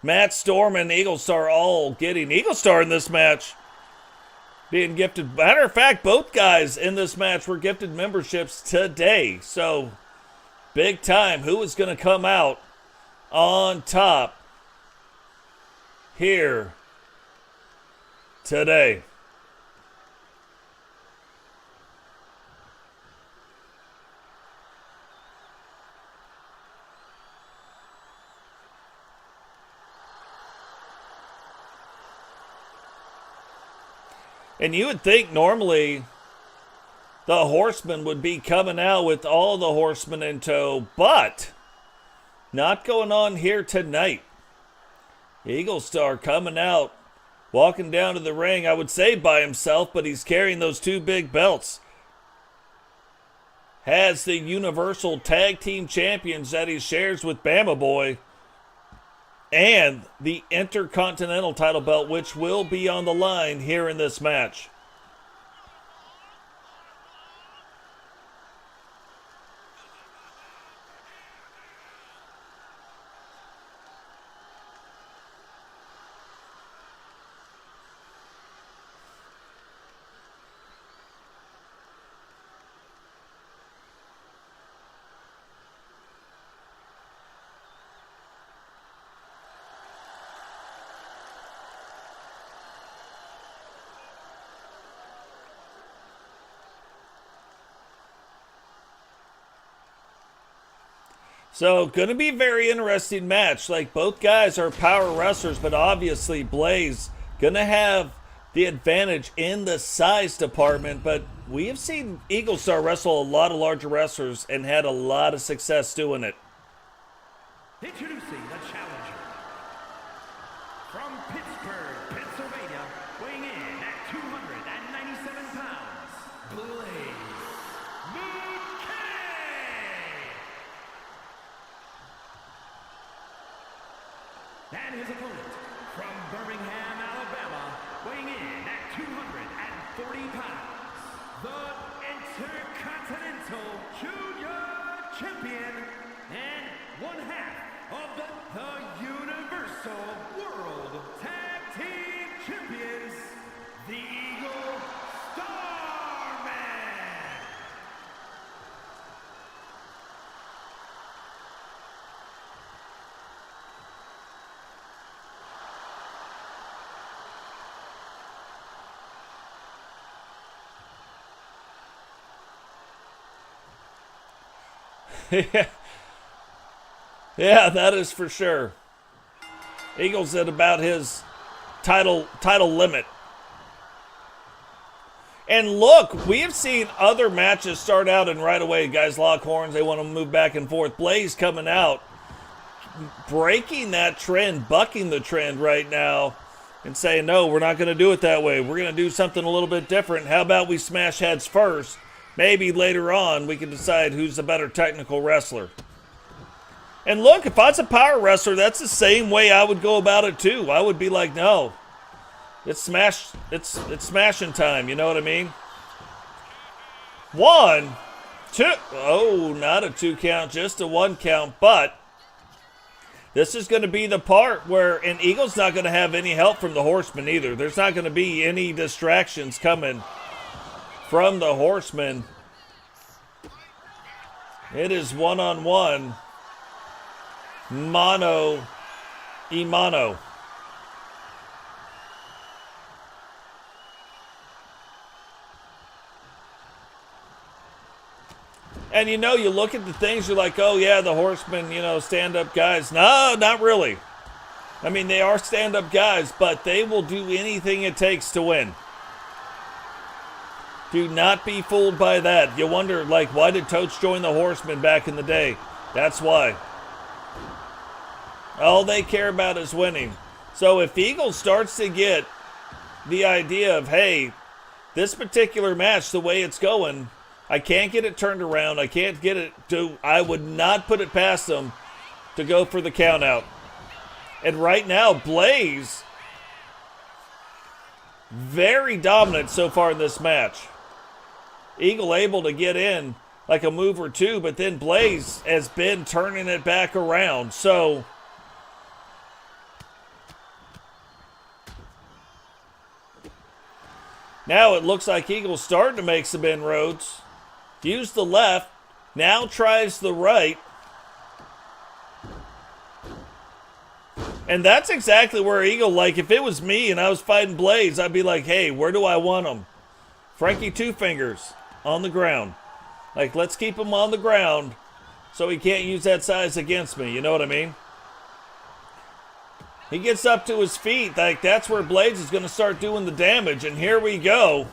Speaker 6: Matt Storm and Eagle Star all getting Eagle Star in this match. Being gifted. Matter of fact, both guys in this match were gifted memberships today. So, big time. Who is going to come out on top here today? And you would think normally the Horsemen would be coming out with all the Horsemen in tow, but not going on here tonight. Eagle Star coming out, walking down to the ring, I would say by himself, but he's carrying those 2 big belts. Has the Universal Tag Team Champions that he shares with Bama Boy. And the Intercontinental title belt, which will be on the line here in this match. So, going to be a very interesting match. Like, both guys are power wrestlers, but obviously Blaze going to have the advantage in the size department. But we have seen Eagle Star wrestle a lot of larger wrestlers and had a lot of success doing it.
Speaker 2: Introducing the challenger from Pittsburgh, Pennsylvania, weighing in at 297 pounds, Blaze McCoy. And his opponent from Birmingham, Alabama, weighing in at 240 pounds, the Intercontinental Junior Champion and one half of the Universal World Tag Team Champions, the Eagle Starman.
Speaker 6: Yeah, that is for sure. Eagle's at about his title limit. And look, we have seen other matches start out and right away guys lock horns. They want to move back and forth. Blaze coming out, breaking that trend, bucking the trend right now and saying, no, we're not going to do it that way. We're going to do something a little bit different. How about we smash heads first? Maybe later on we can decide who's the better technical wrestler. And look, if I was a power wrestler, that's the same way I would go about it too. I would be like, no, It's smashing time, you know what I mean? 1, 2. Oh, not a 2 count, just a 1 count. But this is going to be the part where, and Eagle's not going to have any help from the Horseman either. There's not going to be any distractions coming from the Horseman. It is one-on-one, mano y mano. And, you know, you look at the things, you're like, oh, yeah, the Horsemen, you know, stand-up guys. No, not really. I mean, they are stand-up guys, but they will do anything it takes to win. Do not be fooled by that. You wonder, like, why did Totes join the Horsemen back in the day? That's why. All they care about is winning. So if Eagle starts to get the idea of, hey, this particular match, the way it's going, I can't get it turned around. I can't get it to, I would not put it past them to go for the count out. And right now, Blaze, very dominant so far in this match. Eagle able to get in like a move or two, but then Blaze has been turning it back around. So now it looks like Eagle's starting to make some inroads. Used the left, now tries the right. And that's exactly where Eagle, like if it was me and I was fighting Blaze, I'd be like, hey, where do I want him? Frankie Two Fingers on the ground. Like, let's keep him on the ground so he can't use that size against me. You know what I mean? He gets up to his feet. Like, that's where Blaze is going to start doing the damage. And here we go.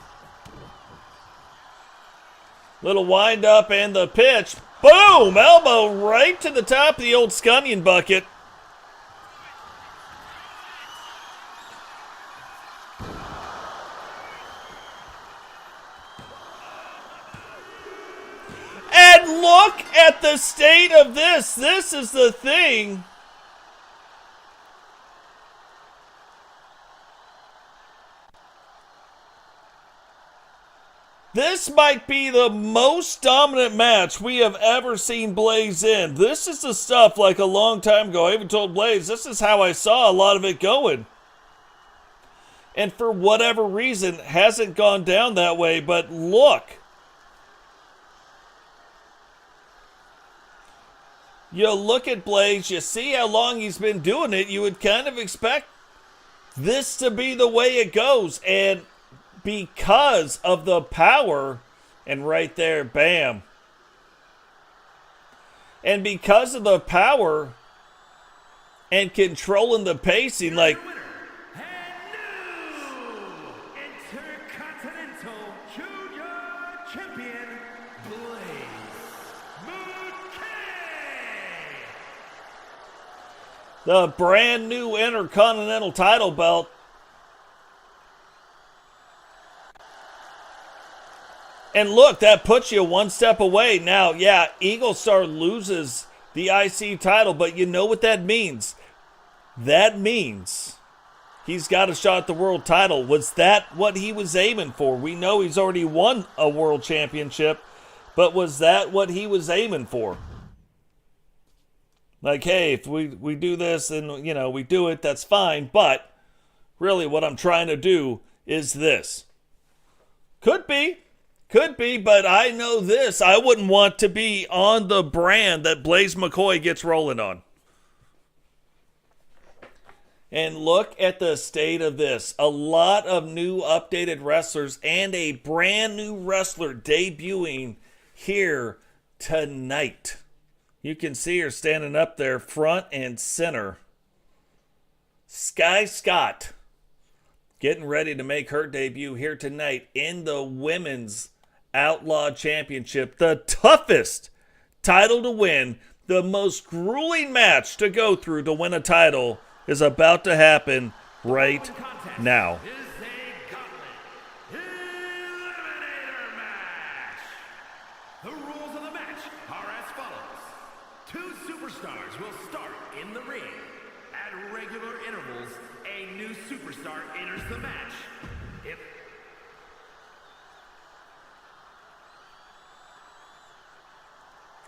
Speaker 6: Little wind up and the pitch. Boom! Elbow right to the top of the old scunion bucket. And look at the state of this. This is the thing. This might be the most dominant match we have ever seen Blaze in. This is the stuff like a long time ago. I even told Blaze, this is how I saw a lot of it going. And for whatever reason, hasn't gone down that way, but look. You look at Blaze, you see how long he's been doing it, you would kind of expect this to be the way it goes. And because of the power, and right there, bam. And because of the power and controlling the pacing, like,
Speaker 2: Intercontinental Junior Champion, Blaze McKay.
Speaker 6: the brand new Intercontinental title belt. And look, that puts you one step away. Now, yeah, Eagle Star loses the IC title, but you know what that means? That means he's got a shot at the world title. Was that what he was aiming for? We know he's already won a world championship, but was that what he was aiming for? Like, hey, if we do this and, you know, we do it, that's fine. But really what I'm trying to do is this. Could be, but I know this. I wouldn't want to be on the brand that Blaze McCoy gets rolling on. And look at the state of this. A lot of new updated wrestlers and a brand new wrestler debuting here tonight. You can see her standing up there front and center. Sky Scott getting ready to make her debut here tonight in the Women's Outlaw Championship. The toughest title to win, the most grueling match to go through to win a title is about to happen right now.
Speaker 2: Is a gauntlet eliminator match. The rules of the match are as follows. 2 superstars will start in the ring. At regular intervals, a new superstar enters the match. If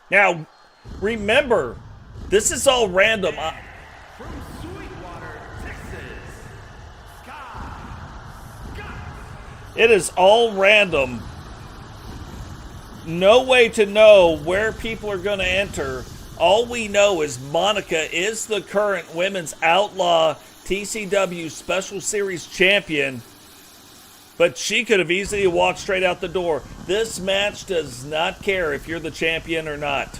Speaker 6: Now, remember, this is all random.
Speaker 2: from Sweetwater, Texas, Scott.
Speaker 6: It is all random. No way to know where people are going to enter. All we know is Monica is the current Women's Outlaw TCW Special Series champion. But she could have easily walked straight out the door. This match does not care if you're the champion or not.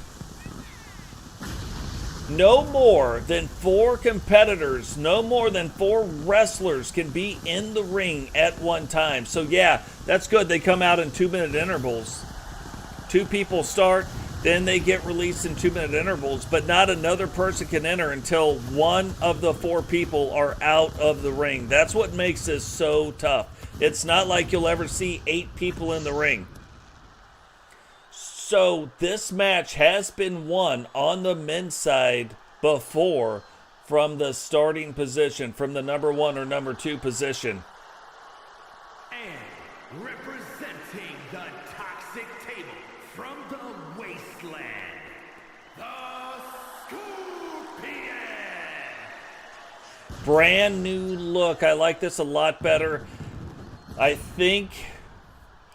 Speaker 6: No more than 4 competitors, no more than 4 wrestlers can be in the ring at one time. So yeah, that's good. They come out in 2-minute intervals. 2 people start, then they get released in 2-minute intervals, but not another person can enter until one of the 4 people are out of the ring. That's what makes this so tough. It's not like you'll ever see 8 people in the ring. So this match has been won on the men's side before from the starting position, from the number 1 or number 2 position.
Speaker 2: And representing the toxic table from the wasteland, the Scorpion.
Speaker 6: Brand new look. I like this a lot better. I think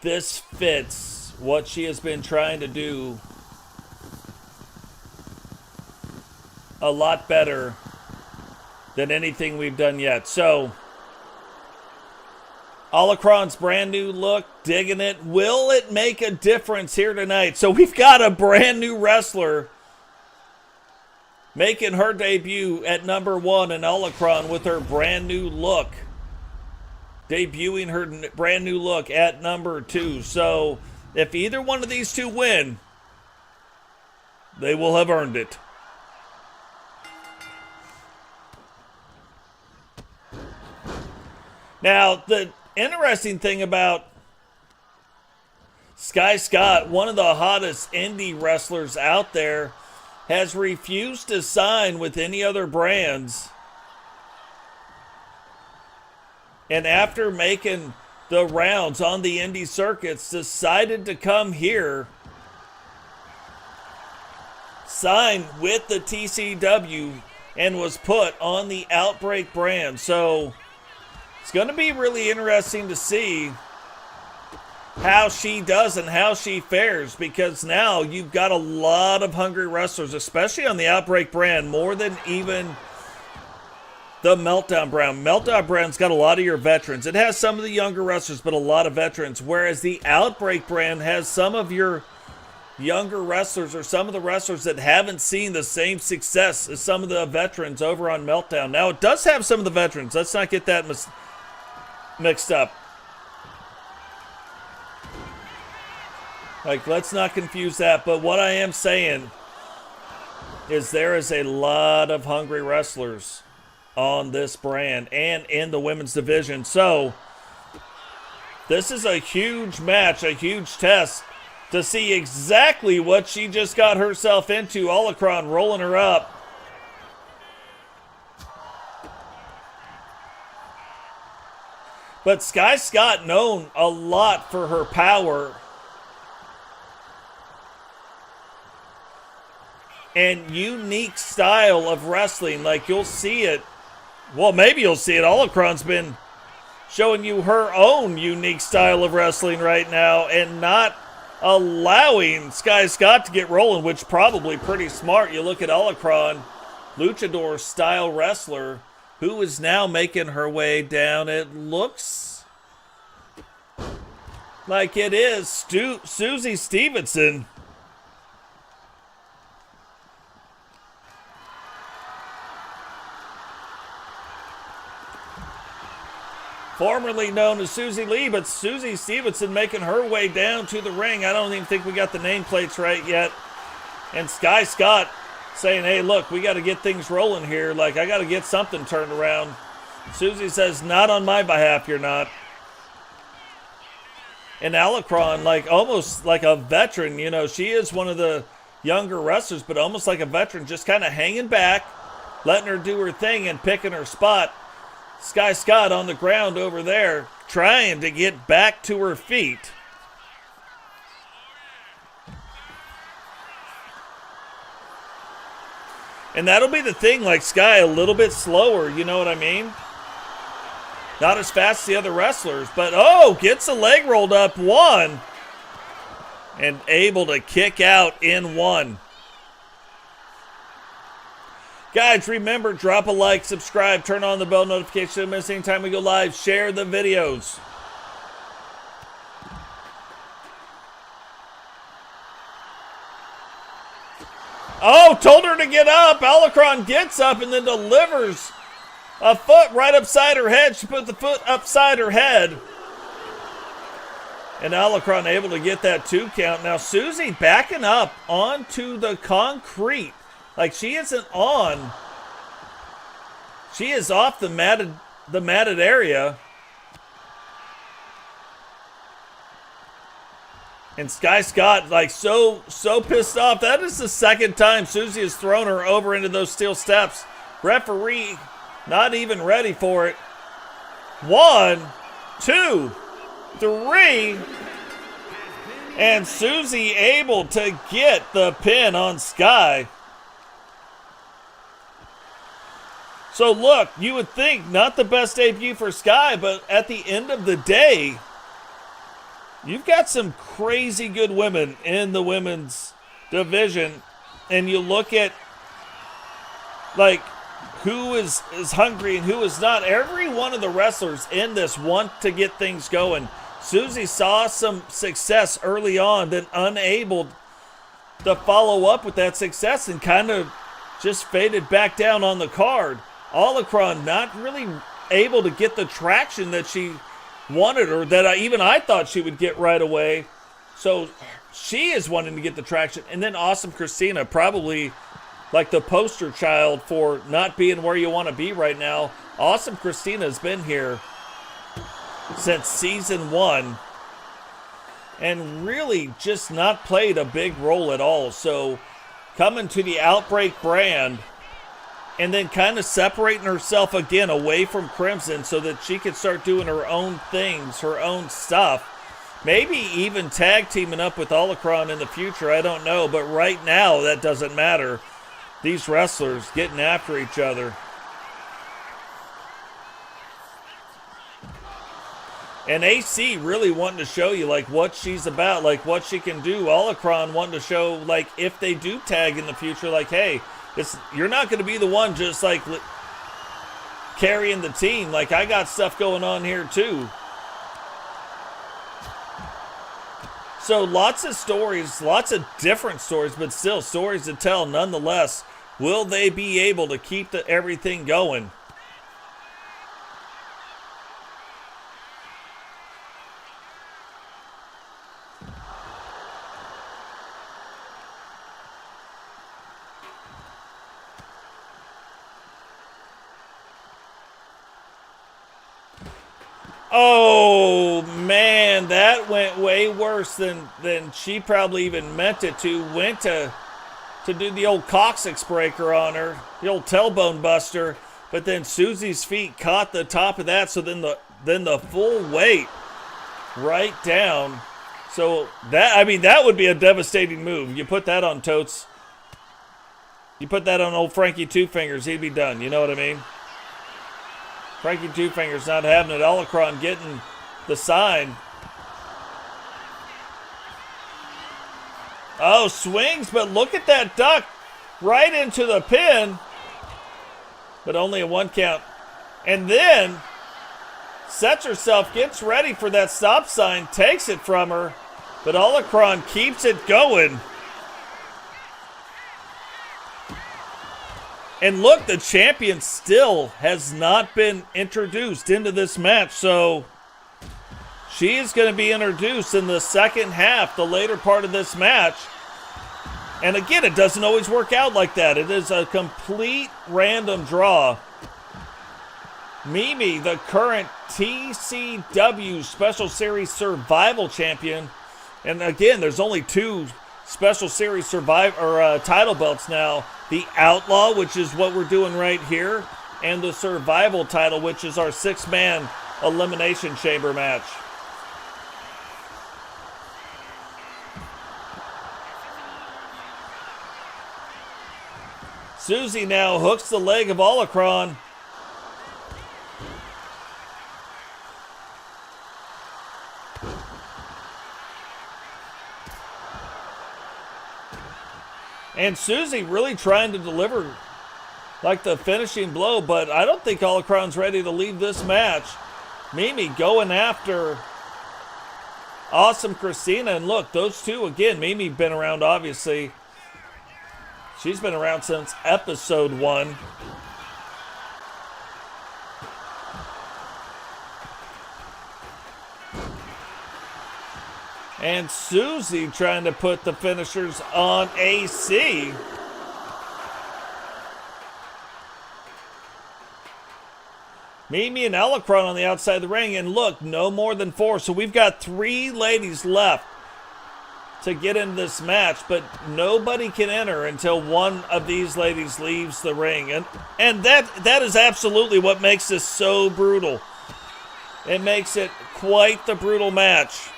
Speaker 6: this fits what she has been trying to do a lot better than anything we've done yet. So, Holocron's brand new look, digging it. Will it make a difference here tonight? So we've got a brand new wrestler making her debut at number 1 in Holocron with her brand new look. Debuting her brand new look at number 2. So, if either one of these 2 win, they will have earned it. Now, the interesting thing about Sky Scott, one of the hottest indie wrestlers out there, has refused to sign with any other brands. And after making the rounds on the indie circuits, decided to come here, sign with the TCW, and was put on the Outbreak brand. So it's going to be really interesting to see how she does and how she fares, because now you've got a lot of hungry wrestlers, especially on the Outbreak brand, more than even the Meltdown brand. Meltdown brand's got a lot of your veterans. It has some of the younger wrestlers, but a lot of veterans. Whereas the Outbreak brand has some of your younger wrestlers, or some of the wrestlers that haven't seen the same success as some of the veterans over on Meltdown. Now, it does have some of the veterans. Let's not get that mixed up. Let's not confuse that. But what I am saying is there is a lot of hungry wrestlers on this brand and in the women's division. So this is a huge match, a huge test to see exactly what she just got herself into. Holocron rolling her up. But Sky Scott known a lot for her power and unique style of wrestling. You'll see it. Well, maybe you'll see it. Holocron's been showing you her own unique style of wrestling right now and not allowing Sky Scott to get rolling, which probably pretty smart. You look at Holocron, luchador style wrestler, who is now making her way down. It looks like it is Susie Stevenson. Formerly known as Susie Lee, but Susie Stevenson making her way down to the ring. I don't even think we got the nameplates right yet. And Sky Scott saying, hey, look, we got to get things rolling here. I got to get something turned around. Susie says, not on my behalf, you're not. And Holocron, almost like a veteran, she is one of the younger wrestlers, but almost like a veteran, just kind of hanging back, letting her do her thing and picking her spot. Sky Scott on the ground over there, trying to get back to her feet. And that'll be the thing, like Sky, a little bit slower, you know what I mean? Not as fast as the other wrestlers, but gets a leg rolled up, one. And able to kick out in one. Guys, remember, drop a like, subscribe, turn on the bell notification so you don't miss any time we go live, share the videos. Oh, told her to get up. Alacron gets up and then delivers a foot right upside her head. She put the foot upside her head. And Alacron able to get that 2 count. Now Susie backing up onto the concrete. Like she isn't on. She is off the matted area. And Sky Scott, like, so pissed off. That is the second time Susie has thrown her over into those steel steps. Referee not even ready for it. 1, 2, 3. And Susie able to get the pin on Sky. So look, you would think not the best debut for Sky, but at the end of the day, you've got some crazy good women in the women's division. And you look at, like, who is hungry and who is not. Every one of the wrestlers in this want to get things going. Susie saw some success early on, then unable to follow up with that success and kind of just faded back down on the card. Alacron not really able to get the traction that she wanted, or that I thought she would get right away. So she is wanting to get the traction. And then Awesome Christina, probably like the poster child for not being where you want to be right now. Awesome Christina has been here since season 1 and really just not played a big role at all. So coming to the Outbreak brand and then kind of separating herself again away from Crimson so that she could start doing her own things, her own stuff. Maybe even tag teaming up with Alacron in the future, I don't know. But right now, that doesn't matter. These wrestlers getting after each other. And AC really wanting to show you, like, what she's about, like, what she can do. Alacron wanting to show, like, if they do tag in the future, like, hey, you're not going to be the one just, like, carrying the team. Like, I got stuff going on here, too. So lots of stories, lots of different stories, but still stories to tell nonetheless. Will they be able to keep everything going? Oh, man, that went way worse than she probably even meant it to. Went to do the old coccyx breaker on her, the old tailbone buster, but then Susie's feet caught the top of that, so then the full weight right down. So that would be a devastating move. You put that on Totes. You put that on old Frankie Two Fingers, he'd be done. You know what I mean? Frankie Two Fingers not having it. Alacron getting the sign. Oh, swings, but look at that duck right into the pin. But only a 1 count. And then sets herself, gets ready for that stop sign, takes it from her. But Alacron keeps it going. And look, the champion still has not been introduced into this match. So she is going to be introduced in the second half, the later part of this match. And again, it doesn't always work out like that. It is a complete random draw. Mimi, the current TCW Special Series Survival Champion. And again, there's only 2 Special Series title belts now. The Outlaw, which is what we're doing right here, and the survival title, which is our 6-man elimination chamber match. Susie now hooks the leg of Olacron. And Susie really trying to deliver like the finishing blow, but I don't think Olacron's ready to leave this match. Mimi going after Awesome Christina. And look, those two, again, Mimi been around, obviously. She's been around since episode 1. And Susie trying to put the finishers on AC. Mimi and Olacron on the outside of the ring. And look, no more than 4. So we've got 3 ladies left to get into this match. But nobody can enter until one of these ladies leaves the ring. And that is absolutely what makes this so brutal. It makes it quite the brutal match.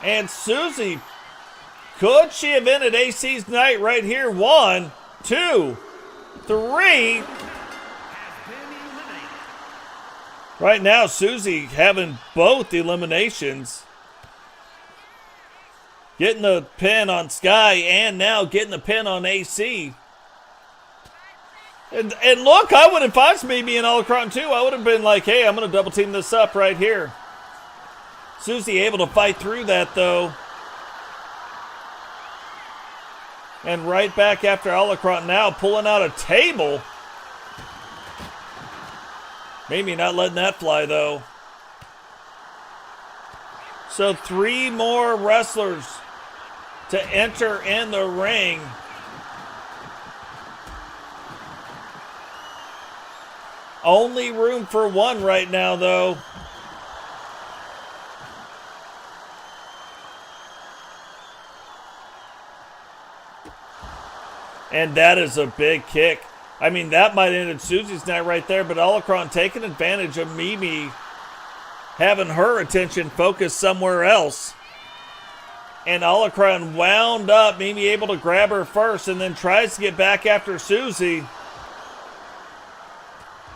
Speaker 6: And Susie, could she have ended AC's night right here? 1, 2, 3. Right now, Susie having both eliminations. Getting the pin on Sky and now getting the pin on AC. And look, I would, if I was Mimi and Olacron too, I would have been like, hey, I'm going to double team this up right here. Susie able to fight through that, though. And right back after Olacron now pulling out a table. Maybe not letting that fly, though. So 3 more wrestlers to enter in the ring. Only room for 1 right now, though. And that is a big kick. I mean, that might have ended Susie's night right there, but Olacron taking advantage of Mimi having her attention focused somewhere else. And Olacron wound up, Mimi able to grab her first and then tries to get back after Susie.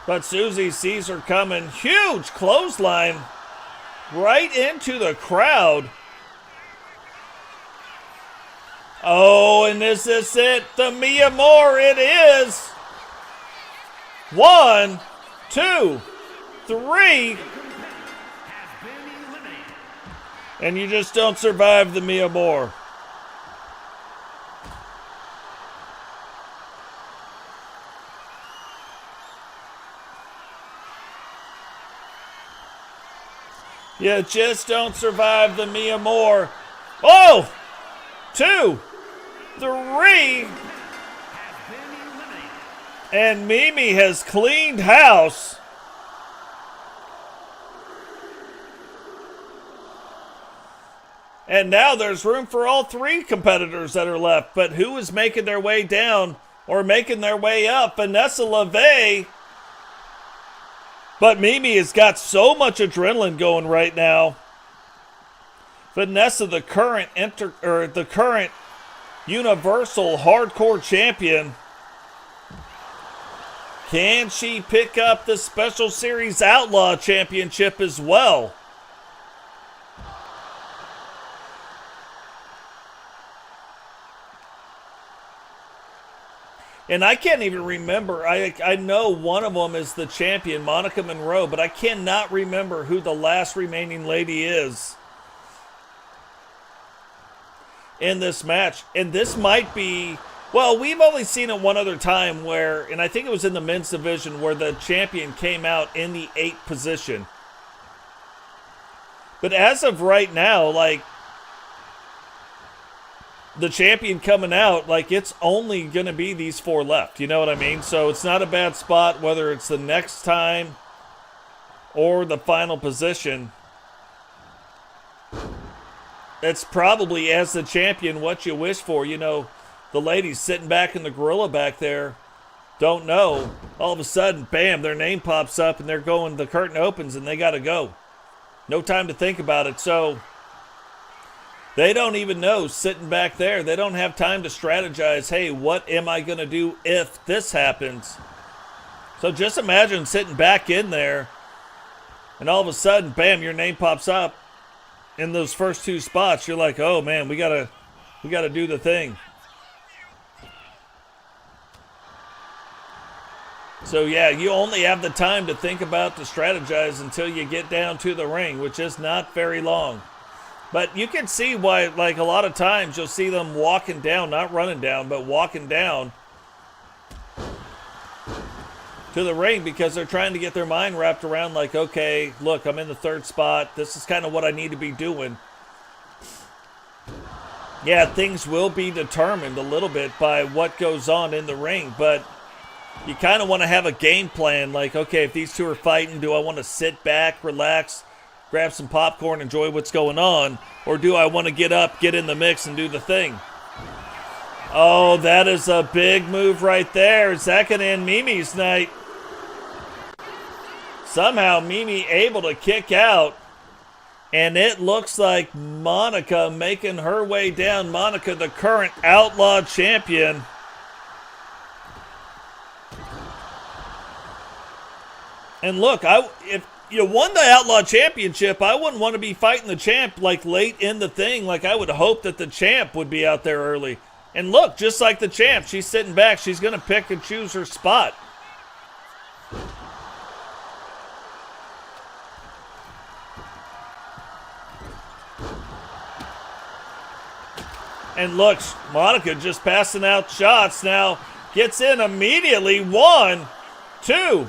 Speaker 6: But Susie sees her coming. Huge clothesline right into the crowd. Oh, and is this it? The Mia Moore, it is. 1, 2, 3. And you just don't survive the Mia Moore. You just don't survive the Mia Moore. Oh! 2, 3. And Mimi has cleaned house. And now there's room for all 3 competitors that are left. But who is making their way down or making their way up? Vanessa LeVay. But Mimi has got so much adrenaline going right now. Vanessa, the current Universal Hardcore Champion. Can she pick up the Special Series Outlaw Championship as well? And I can't even remember. I know one of them is the champion, Monica Monroe, but I cannot remember who the last remaining lady is in this match. And this might be, well, we've only seen it one other time where, and I think it was in the men's division, where the champion came out in the 8th position. But as of right now, like, the champion coming out, like, it's only going to be these 4 left. You know what I mean? So it's not a bad spot, whether it's the next time or the final position. that's probably, as the champion, what you wish for. You know, the ladies sitting back in the gorilla back there don't know. All of a sudden, bam, their name pops up and they're going, the curtain opens and they got to go. No time to think about it. So they don't even know, sitting back there. They don't have time to strategize, hey, what am I going to do if this happens? So just imagine sitting back in there and all of a sudden, bam, your name pops up in those first two spots. You're like, oh man, we gotta do the thing. So yeah, you only have the time to think about, to strategize until you get down to the ring, which is not very long. But you can see why, like, a lot of times you'll see them walking down, not running down, but walking down to the ring because they're trying to get their mind wrapped around, like, okay, look, I'm in the third spot. This is kind of what I need to be doing. Yeah, things will be determined a little bit by what goes on in the ring, but you kind of want to have a game plan. Like, okay, if these two are fighting, do I want to sit back, relax, grab some popcorn, enjoy what's going on? Or do I want to get up, get in the mix, and do the thing? Oh, that is a big move right there. Is that going to end Mimi's night? Somehow Mimi able to kick out. And it looks like Monica making her way down. Monica, the current Outlaw champion. And look, if you won the Outlaw Championship, I wouldn't want to be fighting the champ like late in the thing. Like, I would hope that the champ would be out there early. And look, just like the champ, she's sitting back. She's going to pick and choose her spot. And look, Monica just passing out shots now. Gets in immediately. 1, 2.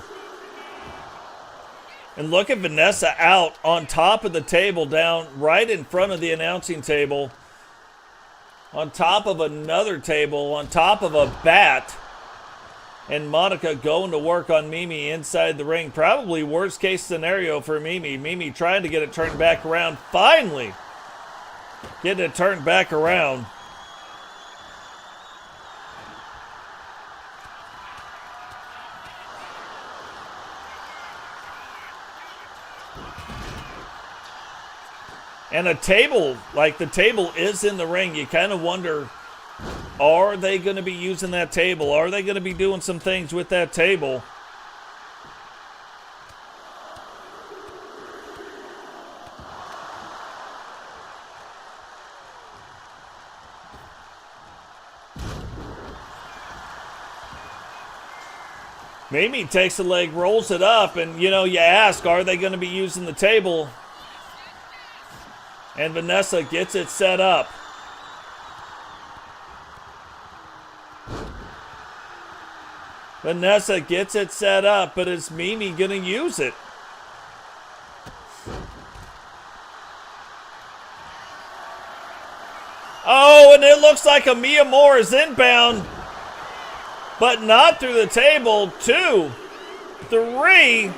Speaker 6: And look at Vanessa out on top of the table, down right in front of the announcing table. On top of another table, on top of a bat. And Monica going to work on Mimi inside the ring. Probably worst case scenario for Mimi. Mimi trying to get it turned back around. Finally getting it turned back around. And a table, like the table is in the ring. You kind of wonder, are they going to be using that table? Are they going to be doing some things with that table? Mimi takes a leg, rolls it up, and, you know, you ask, are they going to be using the table? And Vanessa gets it set up. Vanessa gets it set up, but is Mimi going to use it? Oh, and it looks like Amia Moore is inbound, but not through the table. 2, 3.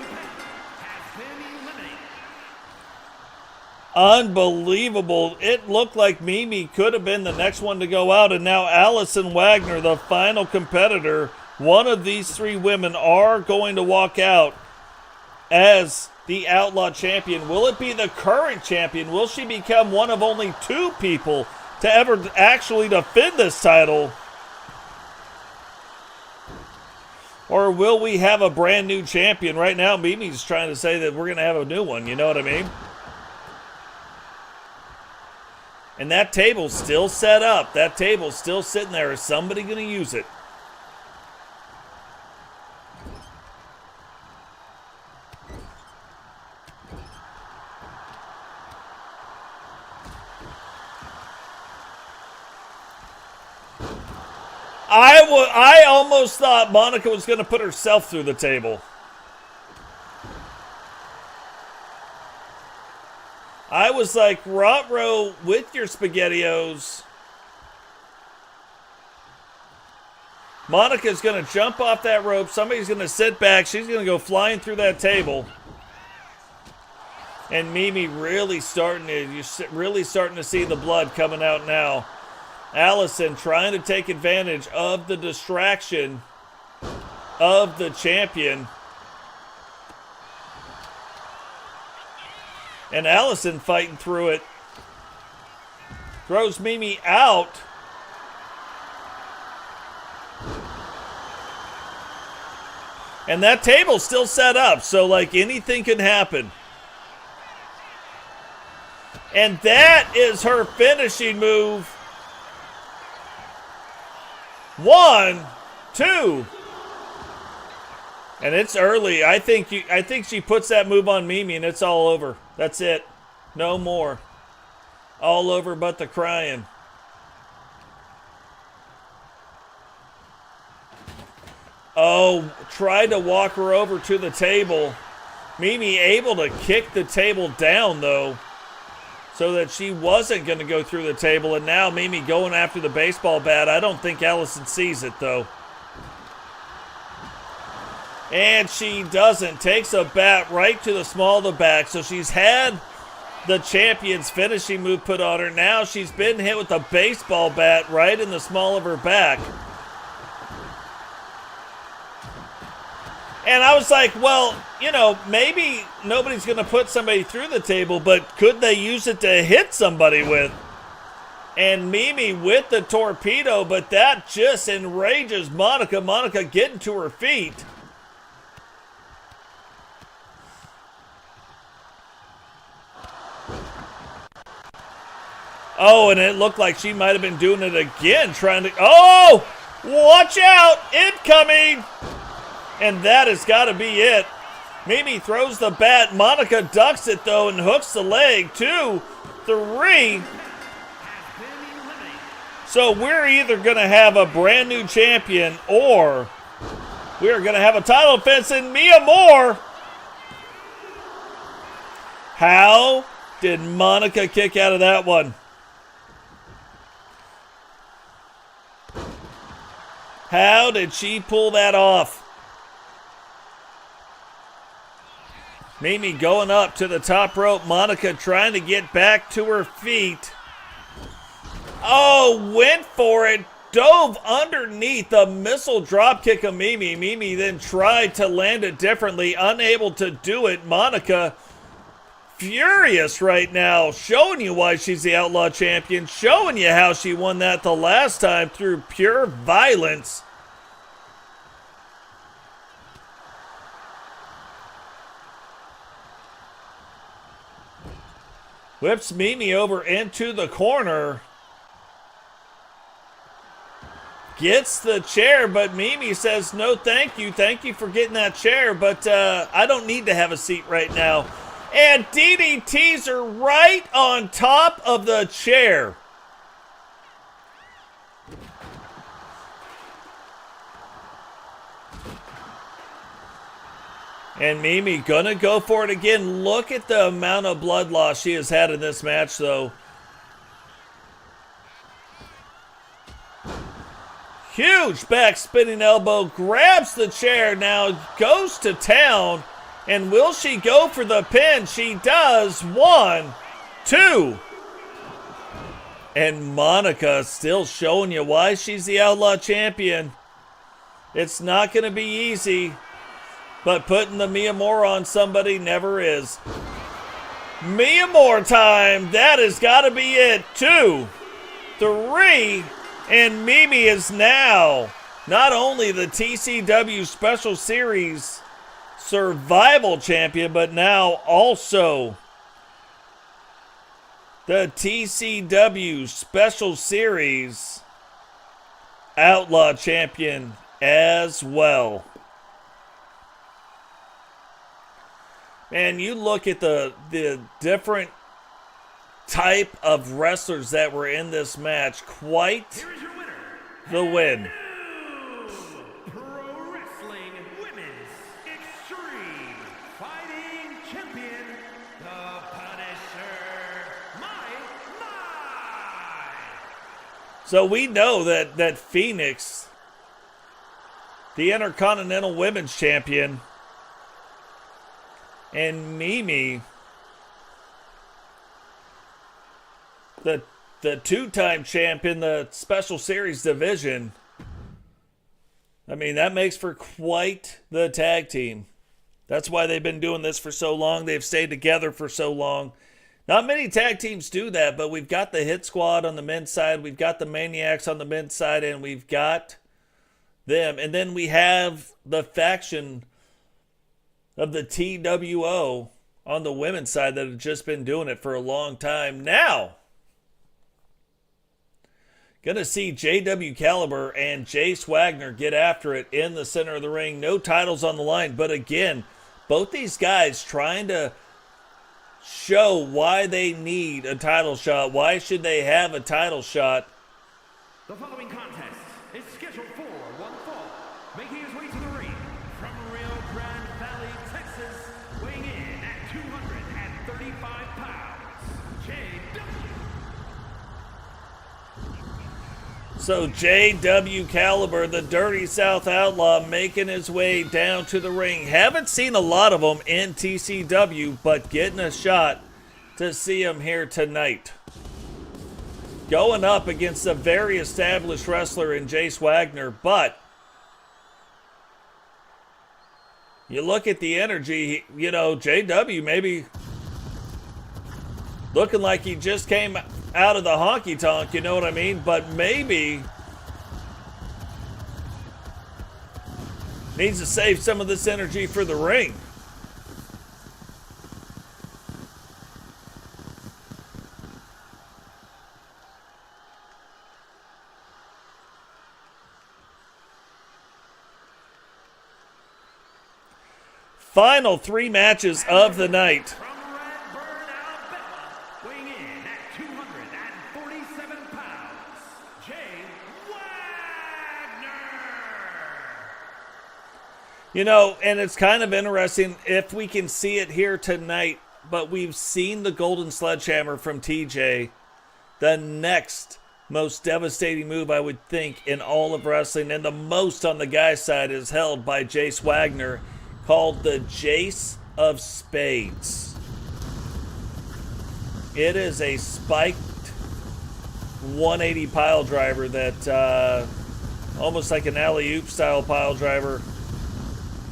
Speaker 6: Unbelievable. It looked like Mimi could have been the next one to go out, and now Allison Wagner, the final competitor, one of these 3 women, are going to walk out as the Outlaw champion. Will it be the current champion? Will she become one of only 2 people to ever actually defend this title? Or will we have a brand new champion? Right now, Mimi's trying to say that we're going to have a new one. You know what I mean? And that table's still set up. That table's still sitting there. Is somebody going to use it? I almost thought Monica was going to put herself through the table. I was like, Rotro with your SpaghettiOs. Monica's going to jump off that rope. Somebody's going to sit back. She's going to go flying through that table. And Mimi really starting to see the blood coming out now. Allison trying to take advantage of the distraction of the champion. And Allison fighting through it. Throws Mimi out. And that table's still set up, so like anything can happen. And that is her finishing move. 1, 2. And it's early. I think she puts that move on Mimi and it's all over. That's it. No more. All over but the crying. Oh, tried to walk her over to the table. Mimi able to kick the table down though, so that she wasn't going to go through the table. And now Mimi going after the baseball bat. I don't think Allison sees it though. And she doesn't. Takes a bat right to the small of the back. So she's had the champion's finishing move put on her. Now she's been hit with a baseball bat right in the small of her back. And I was like, well, you know, maybe nobody's going to put somebody through the table, but could they use it to hit somebody with? And Mimi with the torpedo, but that just enrages Monica. Monica getting to her feet. Oh, and it looked like she might have been doing it again, trying to... Oh! Watch out! Incoming! And that has got to be it. Mimi throws the bat. Monica ducks it, though, and hooks the leg. 2, 3. So we're either going to have a brand new champion or we're going to have a title defense in Mia Moore. How did Monica kick out of that one? How did she pull that off? Mimi going up to the top rope. Monica trying to get back to her feet. Oh, went for it. Dove underneath the missile drop kick of Mimi. Mimi then tried to land it differently. Unable to do it. Monica furious right now. Showing you why she's the Outlaw Champion. Showing you how she won that the last time through pure violence. Whips Mimi over into the corner. Gets the chair, but Mimi says, no, thank you. Thank you for getting that chair, but I don't need to have a seat right now. And DDTs her right on top of the chair. And Mimi gonna go for it again. Look at the amount of blood loss she has had in this match, though. Huge back spinning elbow. Grabs the chair now. Goes to town. And will she go for the pin? She does. 1, 2. And Monica still showing you why she's the Outlaw Champion. It's not going to be easy. But putting the Mia Moore on somebody never is. Mia Moore time. That has got to be it. 2, 3. And Mimi is now not only the TCW Special Series Survival Champion, but now also the TCW Special Series Outlaw Champion as well. Man, you look at the different type of wrestlers that were in this match. Quite the win.
Speaker 2: Pro Wrestling Women's Extreme Fighting Champion, the Punisher, Mai.
Speaker 6: So we know that Phoenix, the Intercontinental Women's Champion, and Mimi, the two-time champ in the Special Series division. I mean, that makes for quite the tag team. That's why they've been doing this for so long. They've stayed together for so long. Not many tag teams do that, but we've got the Hit Squad on the men's side. We've got the Maniacs on the men's side, and we've got them. And then we have the faction of the TWO on the women's side that have just been doing it for a long time. Now, gonna see JW Caliber and Jace Wagner get after it in the center of the ring. No titles on the line, but again, both these guys trying to show why they need a title shot. Why should they have a title shot?
Speaker 2: The following contest is scheduled for one fall. Making his way to the ring from Rio Grande Valley, Texas, weighing in at 235 pounds, JW.
Speaker 6: So JW Caliber, the Dirty South Outlaw, making his way down to the ring. Haven't seen a lot of them in TCW, but getting a shot to see him here tonight. Going up against a very established wrestler in Jace Wagner, but you look at the energy, you know, JW maybe looking like he just came out of the honky tonk, you know what I mean? But maybe needs to save some of this energy for the ring. Final 3 matches of the night.
Speaker 2: From Redburn, Alabama, weighing in at 247 pounds, Jay Wagner.
Speaker 6: You know, and it's kind of interesting if we can see it here tonight, but we've seen the Golden Sledgehammer from TJ. The next most devastating move, I would think, in all of wrestling, and the most on the guy's side, is held by Jace Wagner, called the Jace of Spades. It is a spiked 180 pile driver that almost like an alley-oop style pile driver.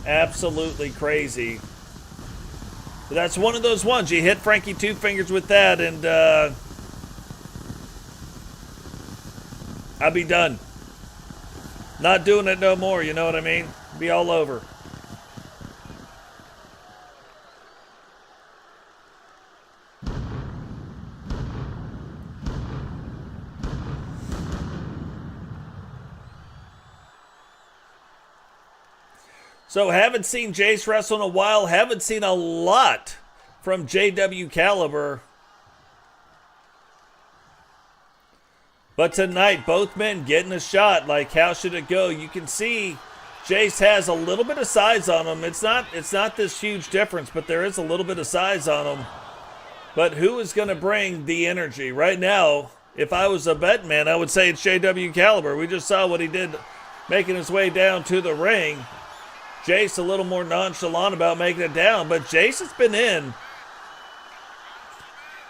Speaker 6: Absolutely crazy. But that's one of those ones. You hit Frankie Two Fingers with that and I'll be done. Not doing it no more, you know what I mean? Be all over. So haven't seen Jace wrestle in a while. Haven't seen a lot from JW Caliber. But tonight, both men getting a shot. Like, how should it go? You can see Jace has a little bit of size on him. It's not this huge difference, but there is a little bit of size on him. But who is going to bring the energy? Right now, if I was a bet man, I would say it's JW Caliber. We just saw what he did making his way down to the ring. Jace a little more nonchalant about making it down, but Jace has been in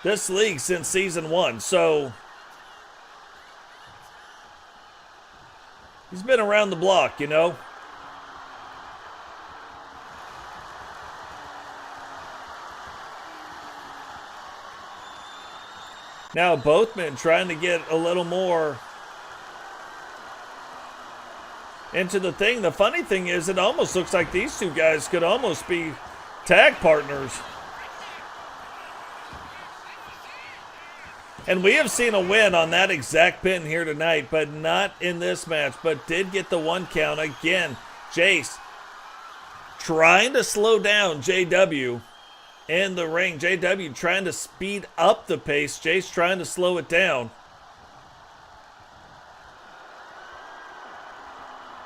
Speaker 6: this league since season 1, so he's been around the block, you know. Now both men trying to get a little more into the thing. The funny thing is, it almost looks like these two guys could almost be tag partners. And we have seen a win on that exact pin here tonight, but not in this match, but did get the 1 count. Again, Jace trying to slow down JW in the ring. JW trying to speed up the pace. Jace trying to slow it down.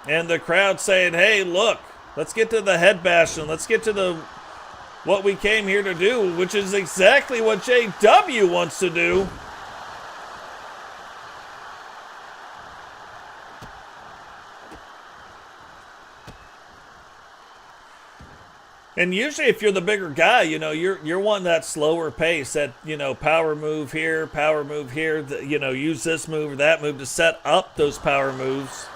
Speaker 6: And the crowd saying, hey, look, let's get to the head bashing. Let's get to what we came here to do, which is exactly what JW wants to do. And usually if you're the bigger guy, you know, you're wanting that slower pace, that, you know, power move here, you know, use this move or that move to set up those power moves.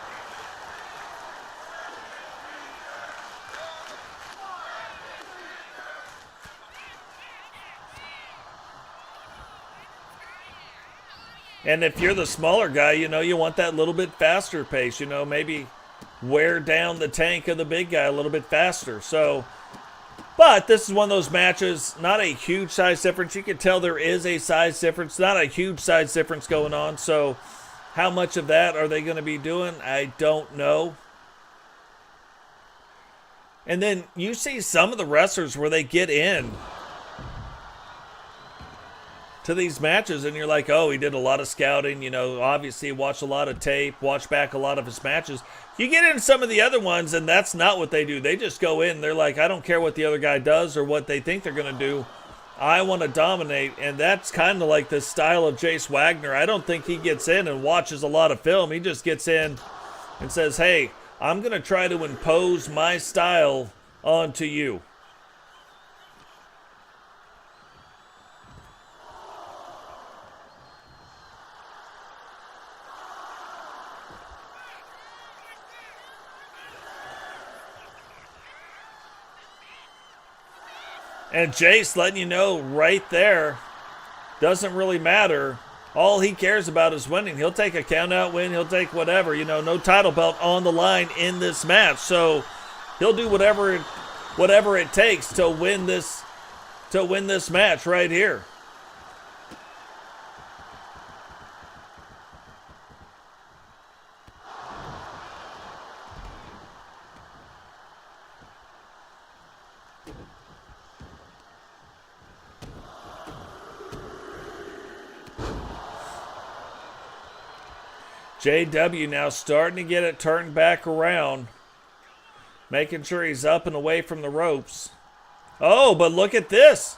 Speaker 6: And if you're the smaller guy, you know, you want that little bit faster pace, you know, maybe wear down the tank of the big guy a little bit faster. So, but this is one of those matches, not a huge size difference. You can tell there is a size difference, not a huge size difference going on. So how much of that are they going to be doing? I don't know. And then you see some of the wrestlers where they get in to these matches and you're like, oh, he did a lot of scouting, you know, obviously watched a lot of tape, watched back a lot of his matches. You get into some of the other ones and that's not what they do. They just go in, they're like, I don't care what the other guy does or what they think they're going to do. I want to dominate. And that's kind of like the style of Jace Wagner. I don't think he gets in and watches a lot of film. He just gets in and says, hey, I'm going to try to impose my style onto you. And Jace letting you know right there, doesn't really matter. All he cares about is winning. He'll take a count-out win. He'll take whatever. You know, no title belt on the line in this match. So he'll do whatever it takes to win this match right here. JW now starting to get it turned back around. Making sure he's up and away from the ropes. Oh, but look at this.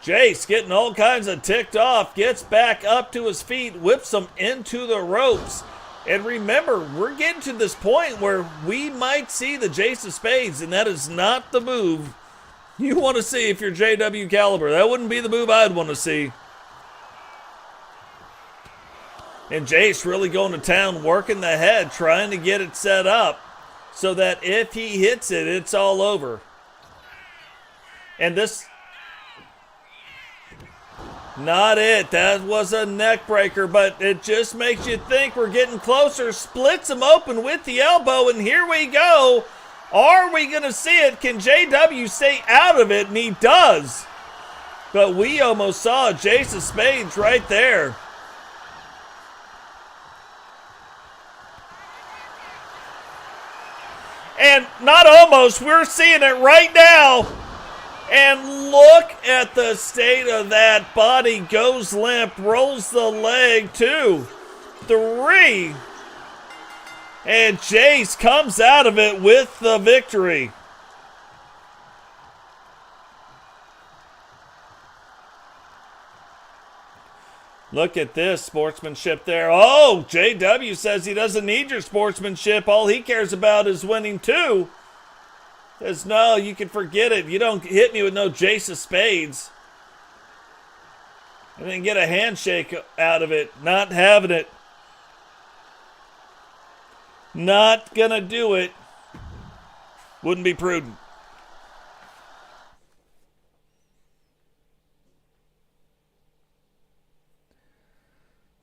Speaker 6: Jace getting all kinds of ticked off. Gets back up to his feet. Whips him into the ropes. And remember, we're getting to this point where we might see the Jace of Spades. And that is not the move you want to see if you're JW Caliber. That wouldn't be the move I'd want to see. And Jace really going to town, working the head, trying to get it set up so that if he hits it, it's all over. And this, not it. That was a neck breaker, but it just makes you think we're getting closer. Splits him open with the elbow, and here we go. Are we going to see it? Can JW stay out of it? And he does. But we almost saw Jace of Spades right there. And not almost, we're seeing it right now. And look at the state of that body. Goes limp, rolls the leg, 2, 3. And Jace comes out of it with the victory. Look at this sportsmanship there. Oh, JW says he doesn't need your sportsmanship. All he cares about is winning too. Says, no, you can forget it. You don't hit me with no Jace of Spades. And then get a handshake out of it. Not having it. Not gonna do it. Wouldn't be prudent.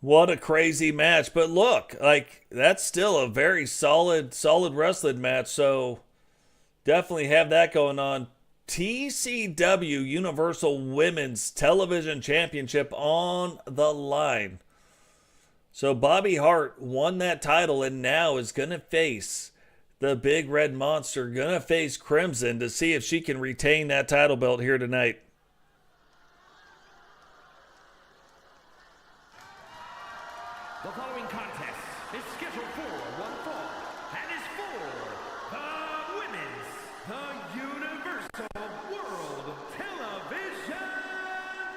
Speaker 6: What a crazy match. But look, like, that's still a very solid wrestling match. So definitely have that going on. TCW Universal Women's Television Championship on the line. So Bobby Hart won that title and now is going to face the Big Red Monster. Going to face Crimson to see if she can retain that title belt here tonight.
Speaker 2: The following contest is scheduled for one fall and is for the Women's Universal World Television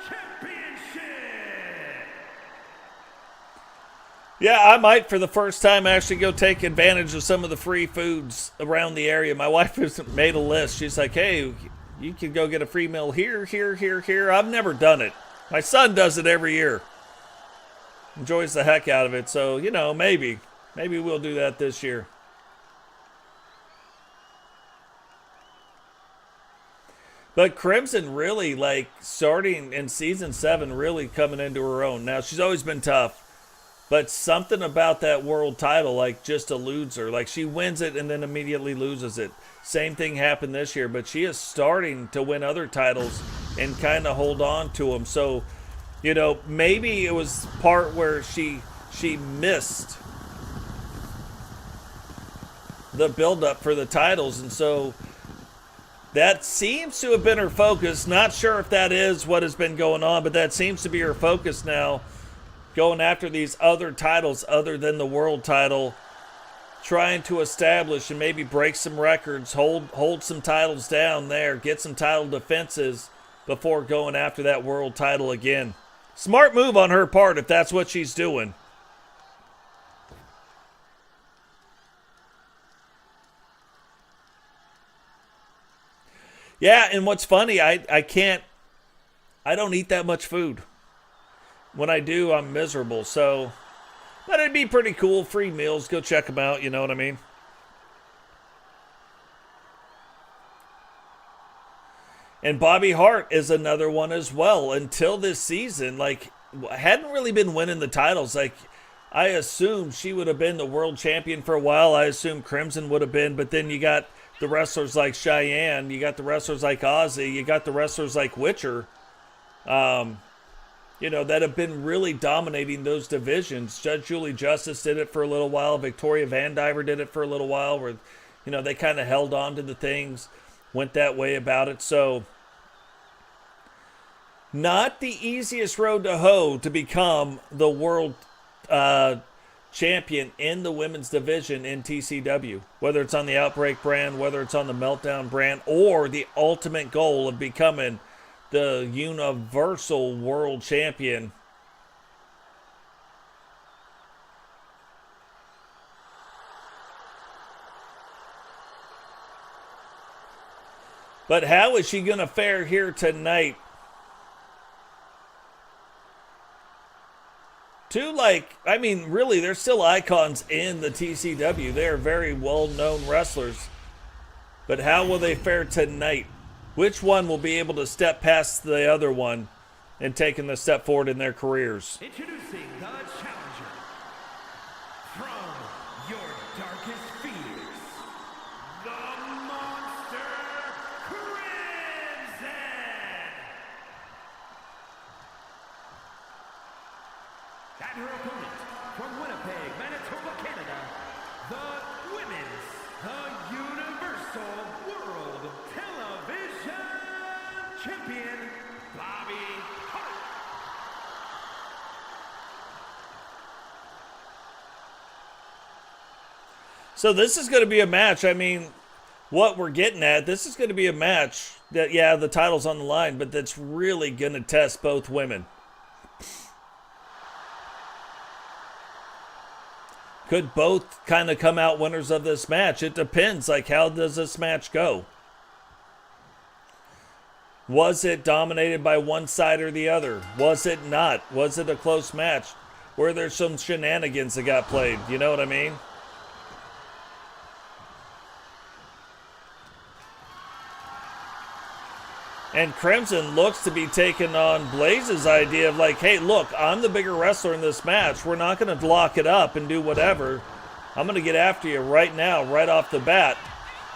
Speaker 2: Championship.
Speaker 6: Yeah, I might for the first time actually go take advantage of some of the free foods around the area. My wife has made a list. She's like, hey, you can go get a free meal here, here, here, here. I've never done it. My son does it every year. Enjoys the heck out of it. So, you know, maybe we'll do that this year. But Crimson really, like, starting in Season 7, really coming into her own. Now, she's always been tough. But something about that world title, like, just eludes her. Like, she wins it and then immediately loses it. Same thing happened this year. But she is starting to win other titles and kind of hold on to them. So, you know, maybe it was part where she missed the build-up for the titles. And so that seems to have been her focus. Not sure if that is what has been going on, but that seems to be her focus now. Going after these other titles other than the world title, trying to establish and maybe break some records, hold some titles down there, get some title defenses before going after that world title again. Smart move on her part if that's what she's doing. Yeah, and what's funny, I don't eat that much food. When I do, I'm miserable. So, but it'd be pretty cool. Free meals. Go check them out. You know what I mean? And Bobby Hart is another one as well. Until this season, like, hadn't really been winning the titles. Like, I assumed she would have been the world champion for a while. I assumed Crimson would have been. But then you got the wrestlers like Cheyenne. You got the wrestlers like Ozzy. You got the wrestlers like Witcher. You know, that have been really dominating those divisions. Judge Julie Justice did it for a little while. Victoria Vandiver did it for a little while where, you know, they kind of held on to the things, went that way about it. So, not the easiest road to hoe to become the world champion in the women's division in TCW. Whether it's on the Outbreak brand, whether it's on the Meltdown brand, or the ultimate goal of becoming the Universal World Champion. But how is she going to fare here tonight? Really, they're still icons in the TCW. They are very well-known wrestlers. But how will they fare tonight? Which one will be able to step past the other one and taking the step forward in their careers?
Speaker 2: Introducing the challenger from your darkest fears, the Monster Crimson. And her opponent from Winnipeg, Manitoba, Canada, the Universal World Television Champion, Bobby Hart.
Speaker 6: So this is going to be a match. I mean, what we're getting at, this is going to be a match that, yeah, the title's on the line, but that's really going to test both women. Could both kind of come out winners of this match? It depends. Like, how does this match go? Was it dominated by one side or the other? Was it not? Was it a close match? Were there some shenanigans that got played? You know what I mean? And Crimson looks to be taking on Blaze's idea of like, hey, look, I'm the bigger wrestler in this match. We're not going to lock it up and do whatever. I'm going to get after you right now, right off the bat.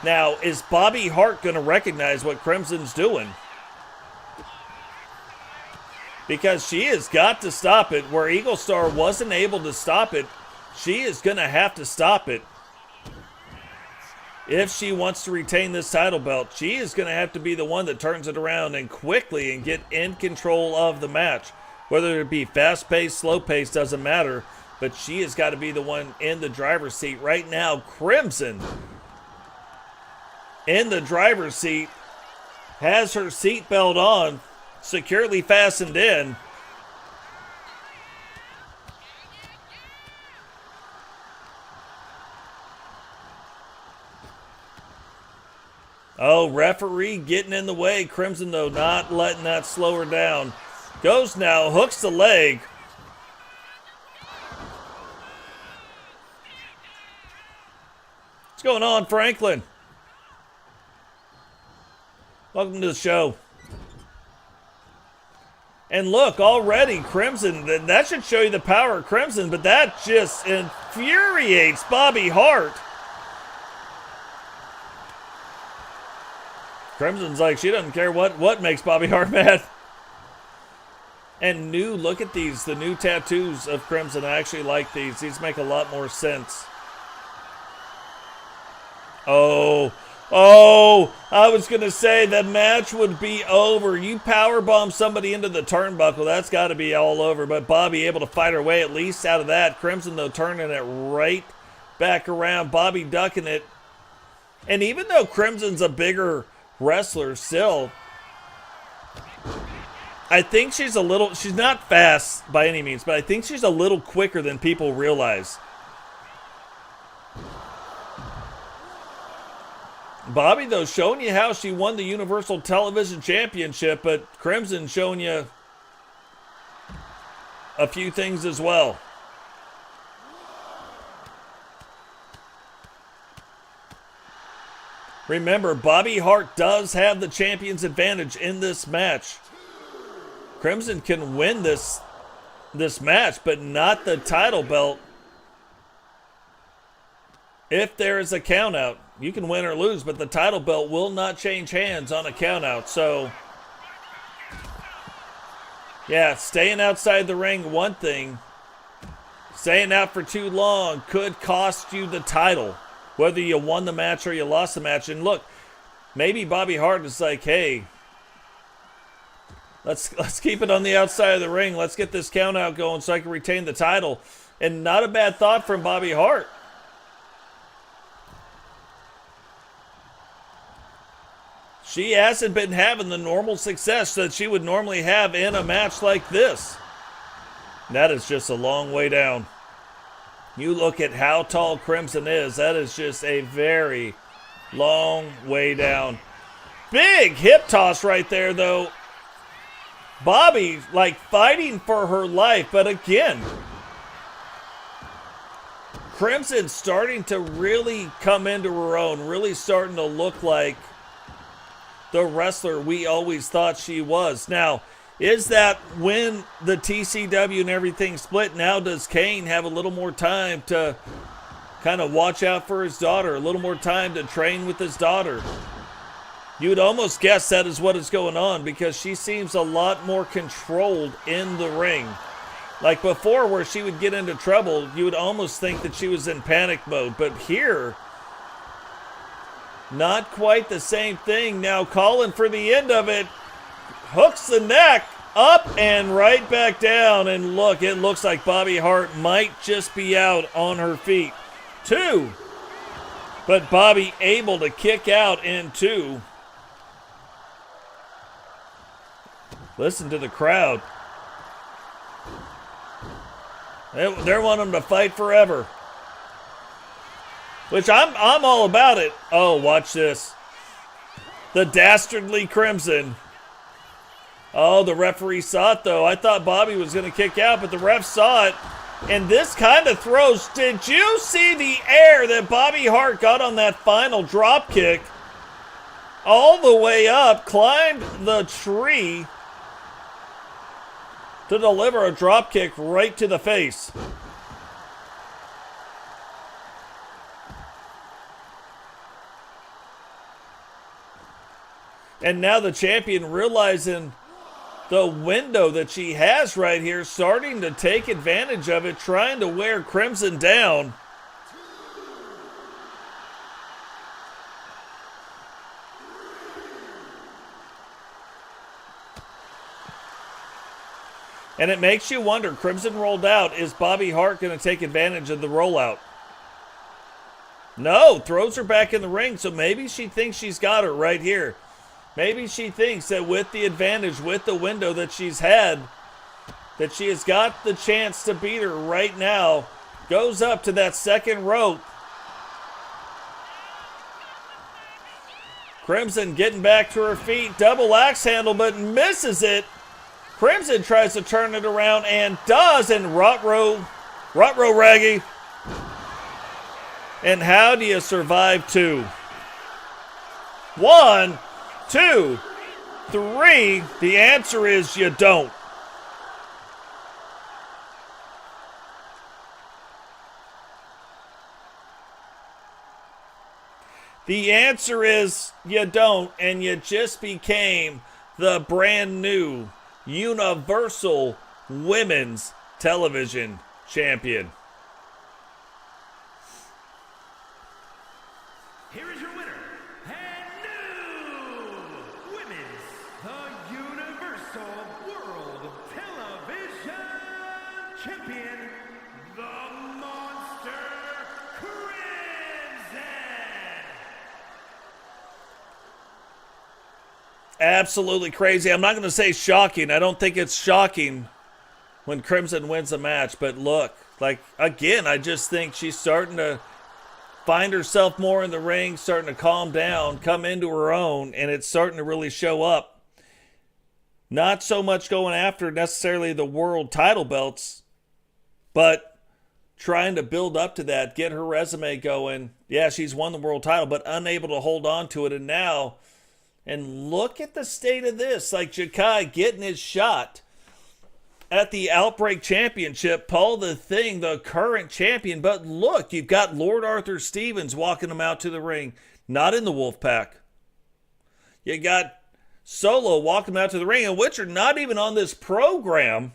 Speaker 6: Now, is Bobby Hart going to recognize what Crimson's doing? Because she has got to stop it. Where Eagle Star wasn't able to stop it, she is going to have to stop it. If she wants to retain this title belt, she is going to have to be the one that turns it around and quickly and get in control of the match. Whether it be fast-paced, slow-paced, doesn't matter. But she has got to be the one in the driver's seat. Right now, Crimson in the driver's seat has her seatbelt on, securely fastened in. Oh, referee getting in the way. Crimson, though, not letting that slow her down. Goes now, hooks the leg. What's going on, Franklin? Welcome to the show. And look, already Crimson, that should show you the power of Crimson, but that just infuriates Bobby Hart. Crimson's like, she doesn't care what makes Bobby Hart mad. And look at these, the new tattoos of Crimson. I actually like these. These make a lot more sense. Oh, I was going to say the match would be over. You powerbomb somebody into the turnbuckle, that's got to be all over. But Bobby able to fight her way at least out of that. Crimson, though, turning it right back around. Bobby ducking it. And even though Crimson's a bigger wrestler still, I think she's not fast by any means, but I think she's a little quicker than people realize. Bobby, though, showing you how she won the Universal Television Championship, but Crimson showing you a few things as well. Remember, Bobby Hart does have the champion's advantage in this match. Crimson can win this match, but not the title belt. If there is a countout, you can win or lose, but the title belt will not change hands on a countout. So, yeah, staying outside the ring, one thing. Staying out for too long could cost you the title, whether you won the match or you lost the match. And look, maybe Bobby Hart is like, hey, let's keep it on the outside of the ring. Let's get this countout going so I can retain the title. And not a bad thought from Bobby Hart. She hasn't been having the normal success that she would normally have in a match like this. That is just a long way down. You look at how tall Crimson is. That is just a very long way down. Big hip toss right there, though. Bobby, like, fighting for her life. But again, Crimson starting to really come into her own. Really starting to look like the wrestler we always thought she was. Now, is that when the TCW and everything split, now does Kane have a little more time to kind of watch out for his daughter, a little more time to train with his daughter? You would almost guess that is what is going on, because she seems a lot more controlled in the ring. Like before, where she would get into trouble, you would almost think that she was in panic mode. But here, not quite the same thing. Now calling for the end of it. Hooks the neck up and right back down. And look, it looks like Bobby Hart might just be out on her feet. 2. But Bobby able to kick out in 2. Listen to the crowd. They want him to fight forever. Which I'm all about it. Oh, watch this. The dastardly Crimson. Oh, the referee saw it, though. I thought Bobby was going to kick out, but the ref saw it. And this kind of throws. Did you see the air that Bobby Hart got on that final drop kick? All the way up, climbed the tree to deliver a drop kick right to the face. And now the champion realizing the window that she has right here, starting to take advantage of it, trying to wear Crimson down. And it makes you wonder, Crimson rolled out. Is Bobby Hart going to take advantage of the rollout? No, throws her back in the ring, so maybe she thinks she's got her right here. Maybe she thinks that with the advantage, with the window that she's had, that she has got the chance to beat her right now. Goes up to that second rope. Crimson getting back to her feet. Double axe handle, but misses it. Crimson tries to turn it around and does. And Rutro Raggy. And how do you survive 2? 1, 2, 3. The answer is you don't. The answer is you don't, and you just became the brand new Universal Women's Television Champion.
Speaker 2: Here is your winner, and new Women's the Universal World Television Champion, the Monster Crimson.
Speaker 6: Absolutely crazy. I'm not going to say shocking. I don't think it's shocking when Crimson wins a match, but look, like, again, I just think she's starting to find herself more in the ring, starting to calm down, come into her own, and it's starting to really show up. Not so much going after necessarily the world title belts, but trying to build up to that, get her resume going. Yeah, she's won the world title, but unable to hold on to it, and now, and look at the state of this, like Jakai getting his shot at the Outbreak Championship. Paul the Thing, the current champion. But look, you've got Lord Arthur Stevens walking him out to the ring. Not in the Wolfpack. You got Solo walking him out to the ring, and Witcher not even on this program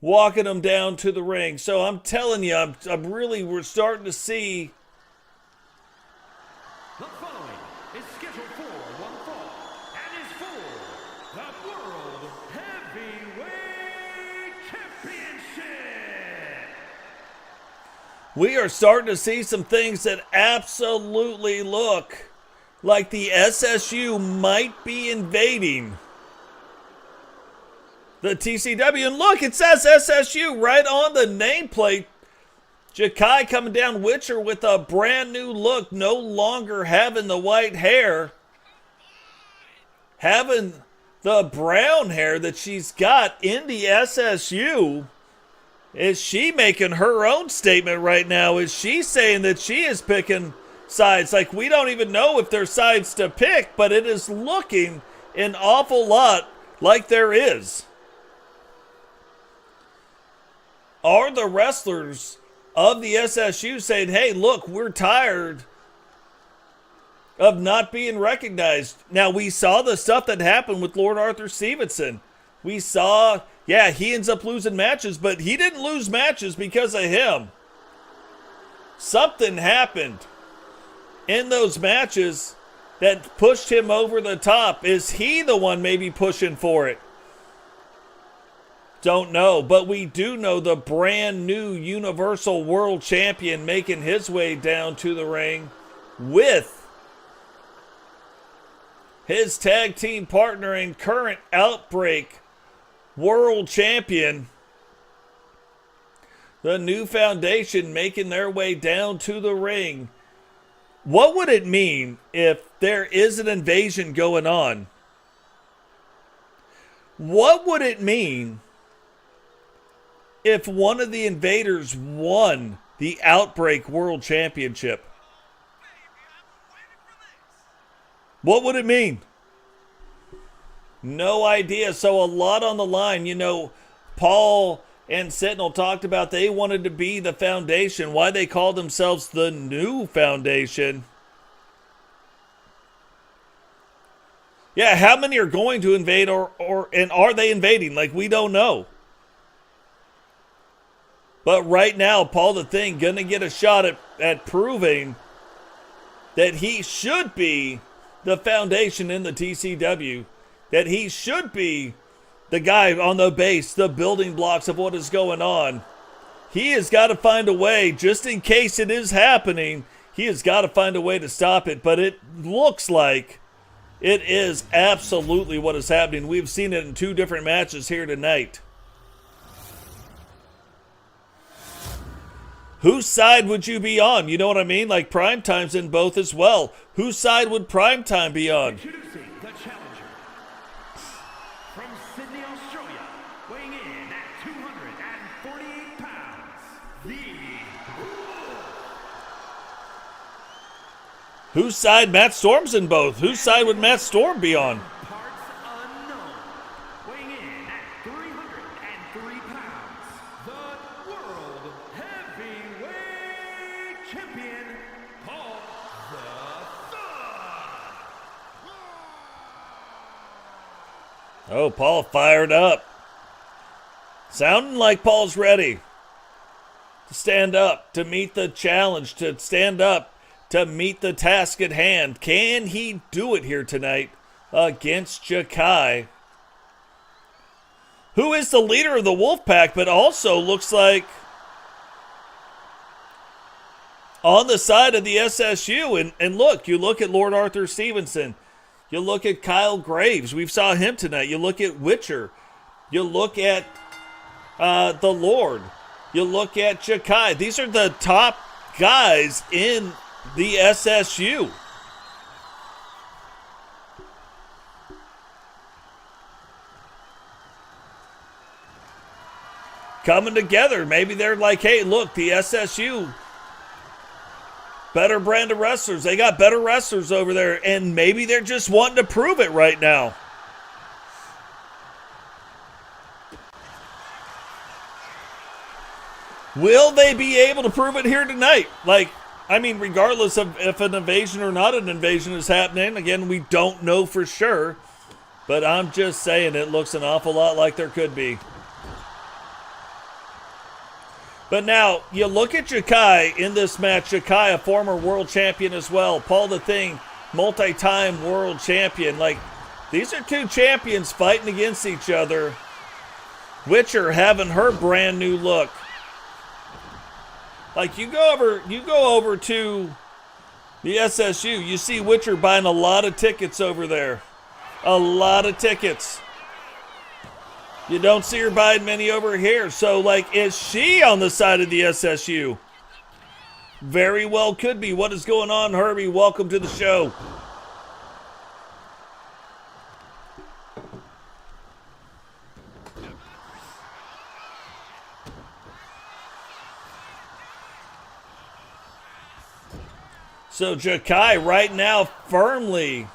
Speaker 6: walking him down to the ring. So I'm telling you, we're starting to see.
Speaker 2: The following is scheduled for one fall and is for the World Heavyweight Championship.
Speaker 6: We are starting to see some things that absolutely look like the SSU might be invading the TCW. And look, it says SSU right on the nameplate. Jakai coming down, Witcher with a brand new look, no longer having the white hair, having the brown hair that she's got in the SSU. Is she making her own statement right now? Is she saying that she is picking sides? Like, we don't even know if there's sides to pick, but it is looking an awful lot like there is. Are the wrestlers of the SSU saying, hey, look, we're tired of not being recognized? Now, we saw the stuff that happened with Lord Arthur Stevenson. We saw, yeah, he ends up losing matches, but he didn't lose matches because of him. Something happened in those matches that pushed him over the top. Is he the one maybe pushing for it? Don't know, but we do know the brand new Universal World Champion making his way down to the ring with his tag team partner and current Outbreak World Champion. The New Foundation making their way down to the ring. What would it mean if there is an invasion going on? What would it mean if one of the invaders won the Outbreak World Championship? What would it mean? No idea. So a lot on the line. You know, Paul and Sentinel talked about they wanted to be the Foundation. Why they called themselves the New Foundation. Yeah, how many are going to invade and are they invading? Like, we don't know. But right now, Paul the Thing gonna get a shot at proving that he should be the Foundation in the TCW. That he should be the guy on the base, the building blocks of what is going on. He has got to find a way, just in case it is happening, he has got to find a way to stop it. But it looks like it is absolutely what is happening. We've seen it in 2 different matches here tonight. Whose side would you be on? You know what I mean? Like Primetime's in both as well. Whose side would Primetime be on?
Speaker 2: Introducing the challenger from Sydney, Australia, weighing in at 248 pounds, the
Speaker 6: Whose side Matt Storm's in both? Whose side would Matt Storm be on?
Speaker 2: parts unknown, weighing in at 303 pounds, the World Heavyweight Champion, Paul the Thug.
Speaker 6: Oh, Paul fired up. Sounding like Paul's ready to stand up, to meet the challenge, to stand up, to meet the task at hand. Can he do it here tonight against Jakai, who is the leader of the Wolfpack, but also looks like on the side of the SSU. And look, you look at Lord Arthur Stevenson. You look at Kyle Graves. We saw him tonight. You look at Witcher. You look at the Lord. You look at Jakai. These are the top guys in the SSU. Coming together. Maybe they're like, hey, look, the SSU, better brand of wrestlers. They got better wrestlers over there, and maybe they're just wanting to prove it right now. Will they be able to prove it here tonight? Like, I mean, regardless of if an invasion or not an invasion is happening, again, we don't know for sure. But I'm just saying it looks an awful lot like there could be. But now, you look at Jakai in this match. Jakai, a former world champion as well. Paul the Thing, multi-time world champion. Like, these are two champions fighting against each other. Witcher having her brand new look. Like, you go over to the SSU, you see Witcher buying a lot of tickets over there. A lot of tickets. You don't see her buying many over here. So, like, is she on the side of the SSU? Very well could be. What is going on, Herbie? Welcome to the show. So Jakai right now firmly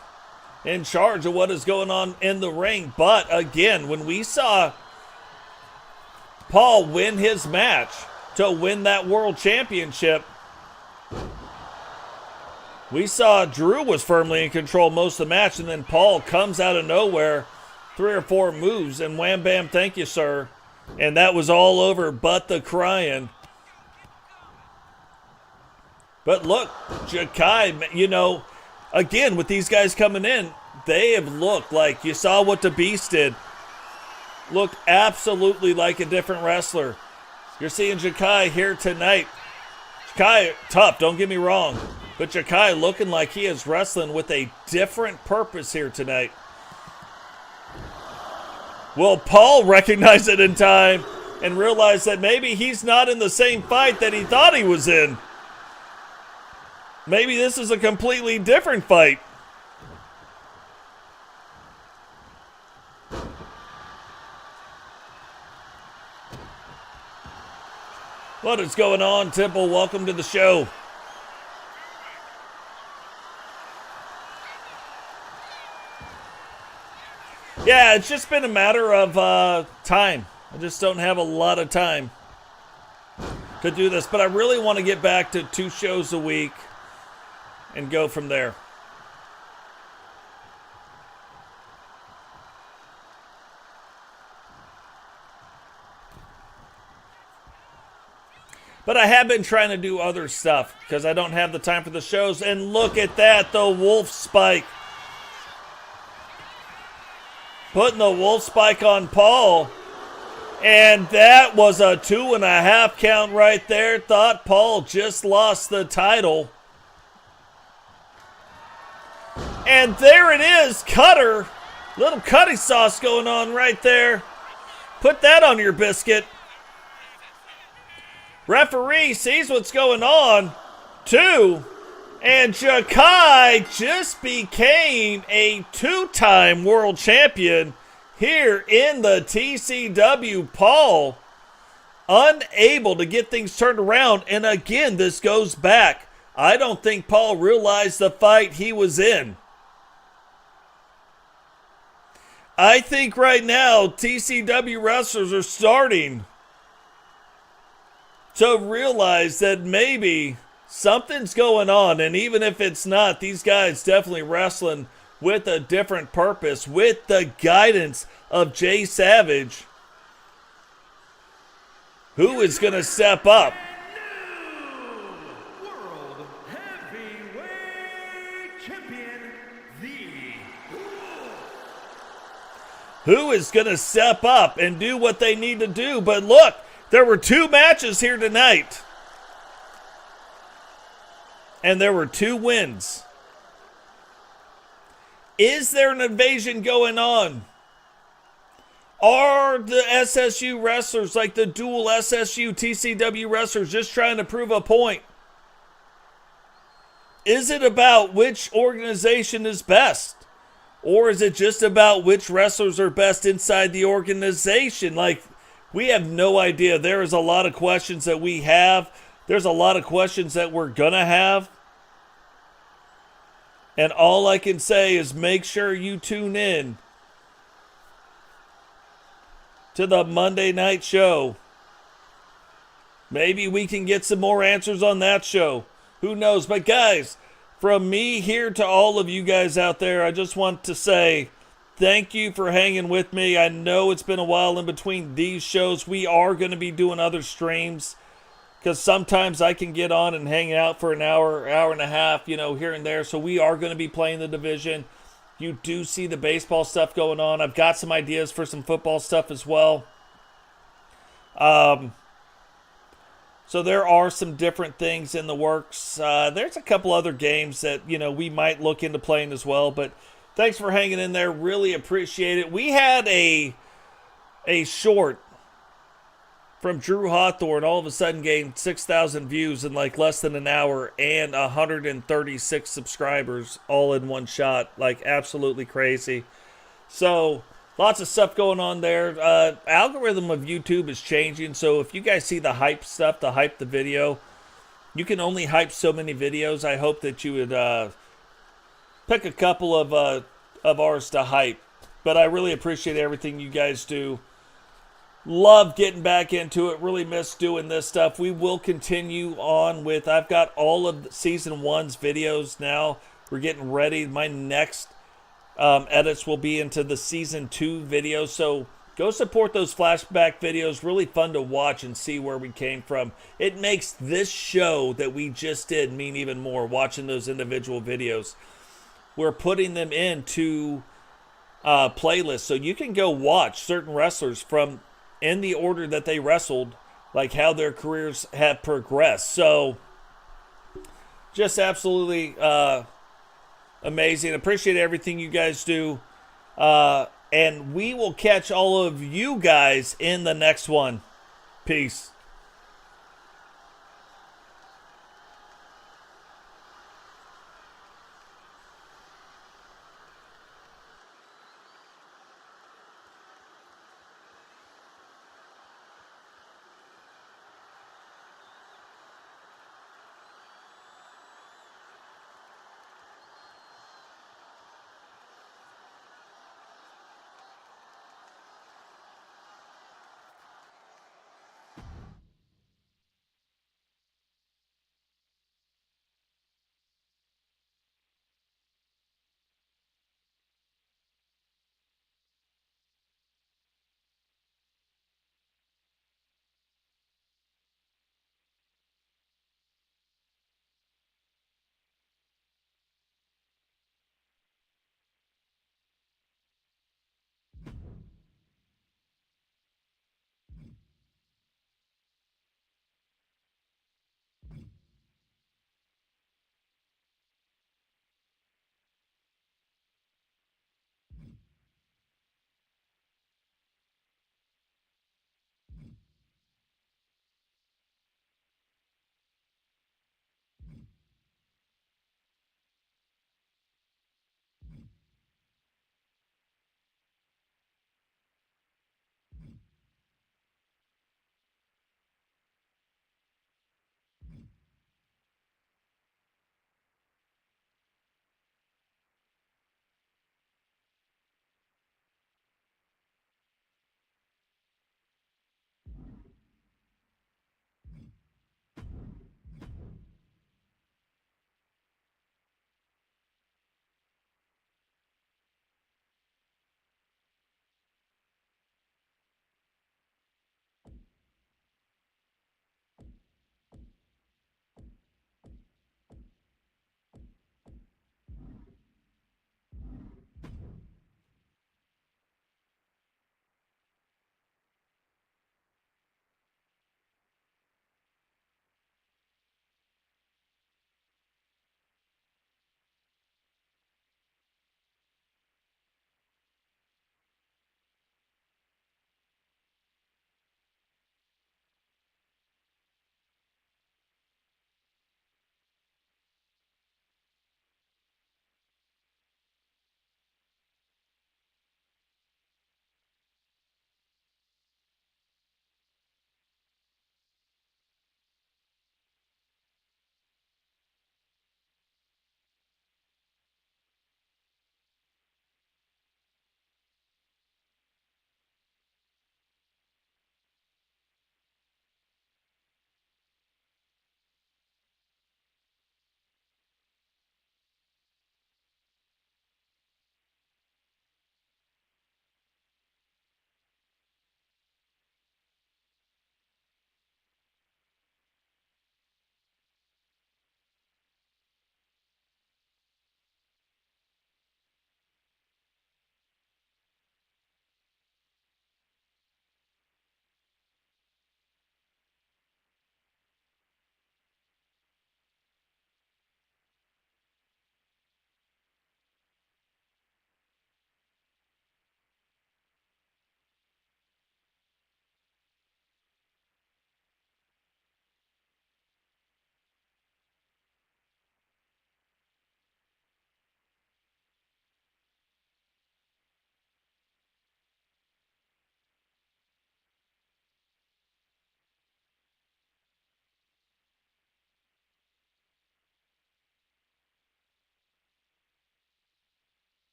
Speaker 6: in charge of what is going on in the ring. But again, when we saw Paul win his match to win that world championship, we saw Drew was firmly in control most of the match, and then Paul comes out of nowhere, 3 or 4 moves, and wham bam, thank you, sir. And that was all over but the crying. But look, Jakai, you know, again, with these guys coming in, they have looked like, you saw what the Beast did. Looked absolutely like a different wrestler. You're seeing Jakai here tonight. Jakai, tough, don't get me wrong. But Jakai looking like he is wrestling with a different purpose here tonight. Will Paul recognize it in time and realize that maybe he's not in the same fight that he thought he was in? Maybe this is a completely different fight. What is going on, Temple? Welcome to the show. Yeah, it's just been a matter of time. I just don't have a lot of time to do this, but I really want to get back to 2 shows a week and go from there. But I have been trying to do other stuff because I don't have the time for the shows. And look at that, the wolf spike. Putting the wolf spike on Paul. And that was a 2.5 count right there. Thought Paul just lost the title. And there it is, Cutter. Little cutty sauce going on right there. Put that on your biscuit. Referee sees what's going on. 2. And Jakai just became a 2-time world champion here in the TCW. Paul unable to get things turned around. And again, this goes back. I don't think Paul realized the fight he was in. I think right now TCW wrestlers are starting to realize that maybe something's going on. And even if it's not, these guys definitely wrestling with a different purpose, with the guidance of Jay Savage, who is going to step up.
Speaker 2: World Heavyweight Champion,
Speaker 6: Who is going to step up and do what they need to do. But look, there were 2 matches here tonight. And there were 2 wins. Is there an invasion going on? Are the SSU wrestlers, like the dual SSU TCW wrestlers, just trying to prove a point? Is it about which organization is best? Or is it just about which wrestlers are best inside the organization? Like, we have no idea. There is a lot of questions that we have. There's a lot of questions that we're going to have. And all I can say is make sure you tune in to the Monday night show. Maybe we can get some more answers on that show. Who knows? But guys, from me here to all of you guys out there, I just want to say thank you for hanging with me. I know it's been a while in between these shows. We are going to be doing other streams because sometimes I can get on and hang out for an hour, hour and a half, here and there. So we are going to be playing the division. You do see the baseball stuff going on. I've got some ideas for some football stuff as well. So there are some different things in the works. There's a couple other games that, we might look into playing as well. But thanks for hanging in there. Really appreciate it. We had a short from Drew Hawthorne all of a sudden gained 6,000 views in like less than an hour and 136 subscribers all in one shot. Like absolutely crazy. So lots of stuff going on there. Algorithm of YouTube is changing. So if you guys see the hype stuff, the hype the video, you can only hype so many videos. I hope that you would pick a couple of ours to hype. But I really appreciate everything you guys do. Love getting back into it. Really miss doing this stuff. We will continue on with, I've got all of season 1's videos now. We're getting ready. My next edits will be into the season 2 videos. So go support those flashback videos. Really fun to watch and see where we came from. It makes this show that we just did mean even more, watching those individual videos. We're putting them into playlists. So you can go watch certain wrestlers from in the order that they wrestled, like how their careers have progressed. So just absolutely amazing. Appreciate everything you guys do. And we will catch all of you guys in the next one. Peace.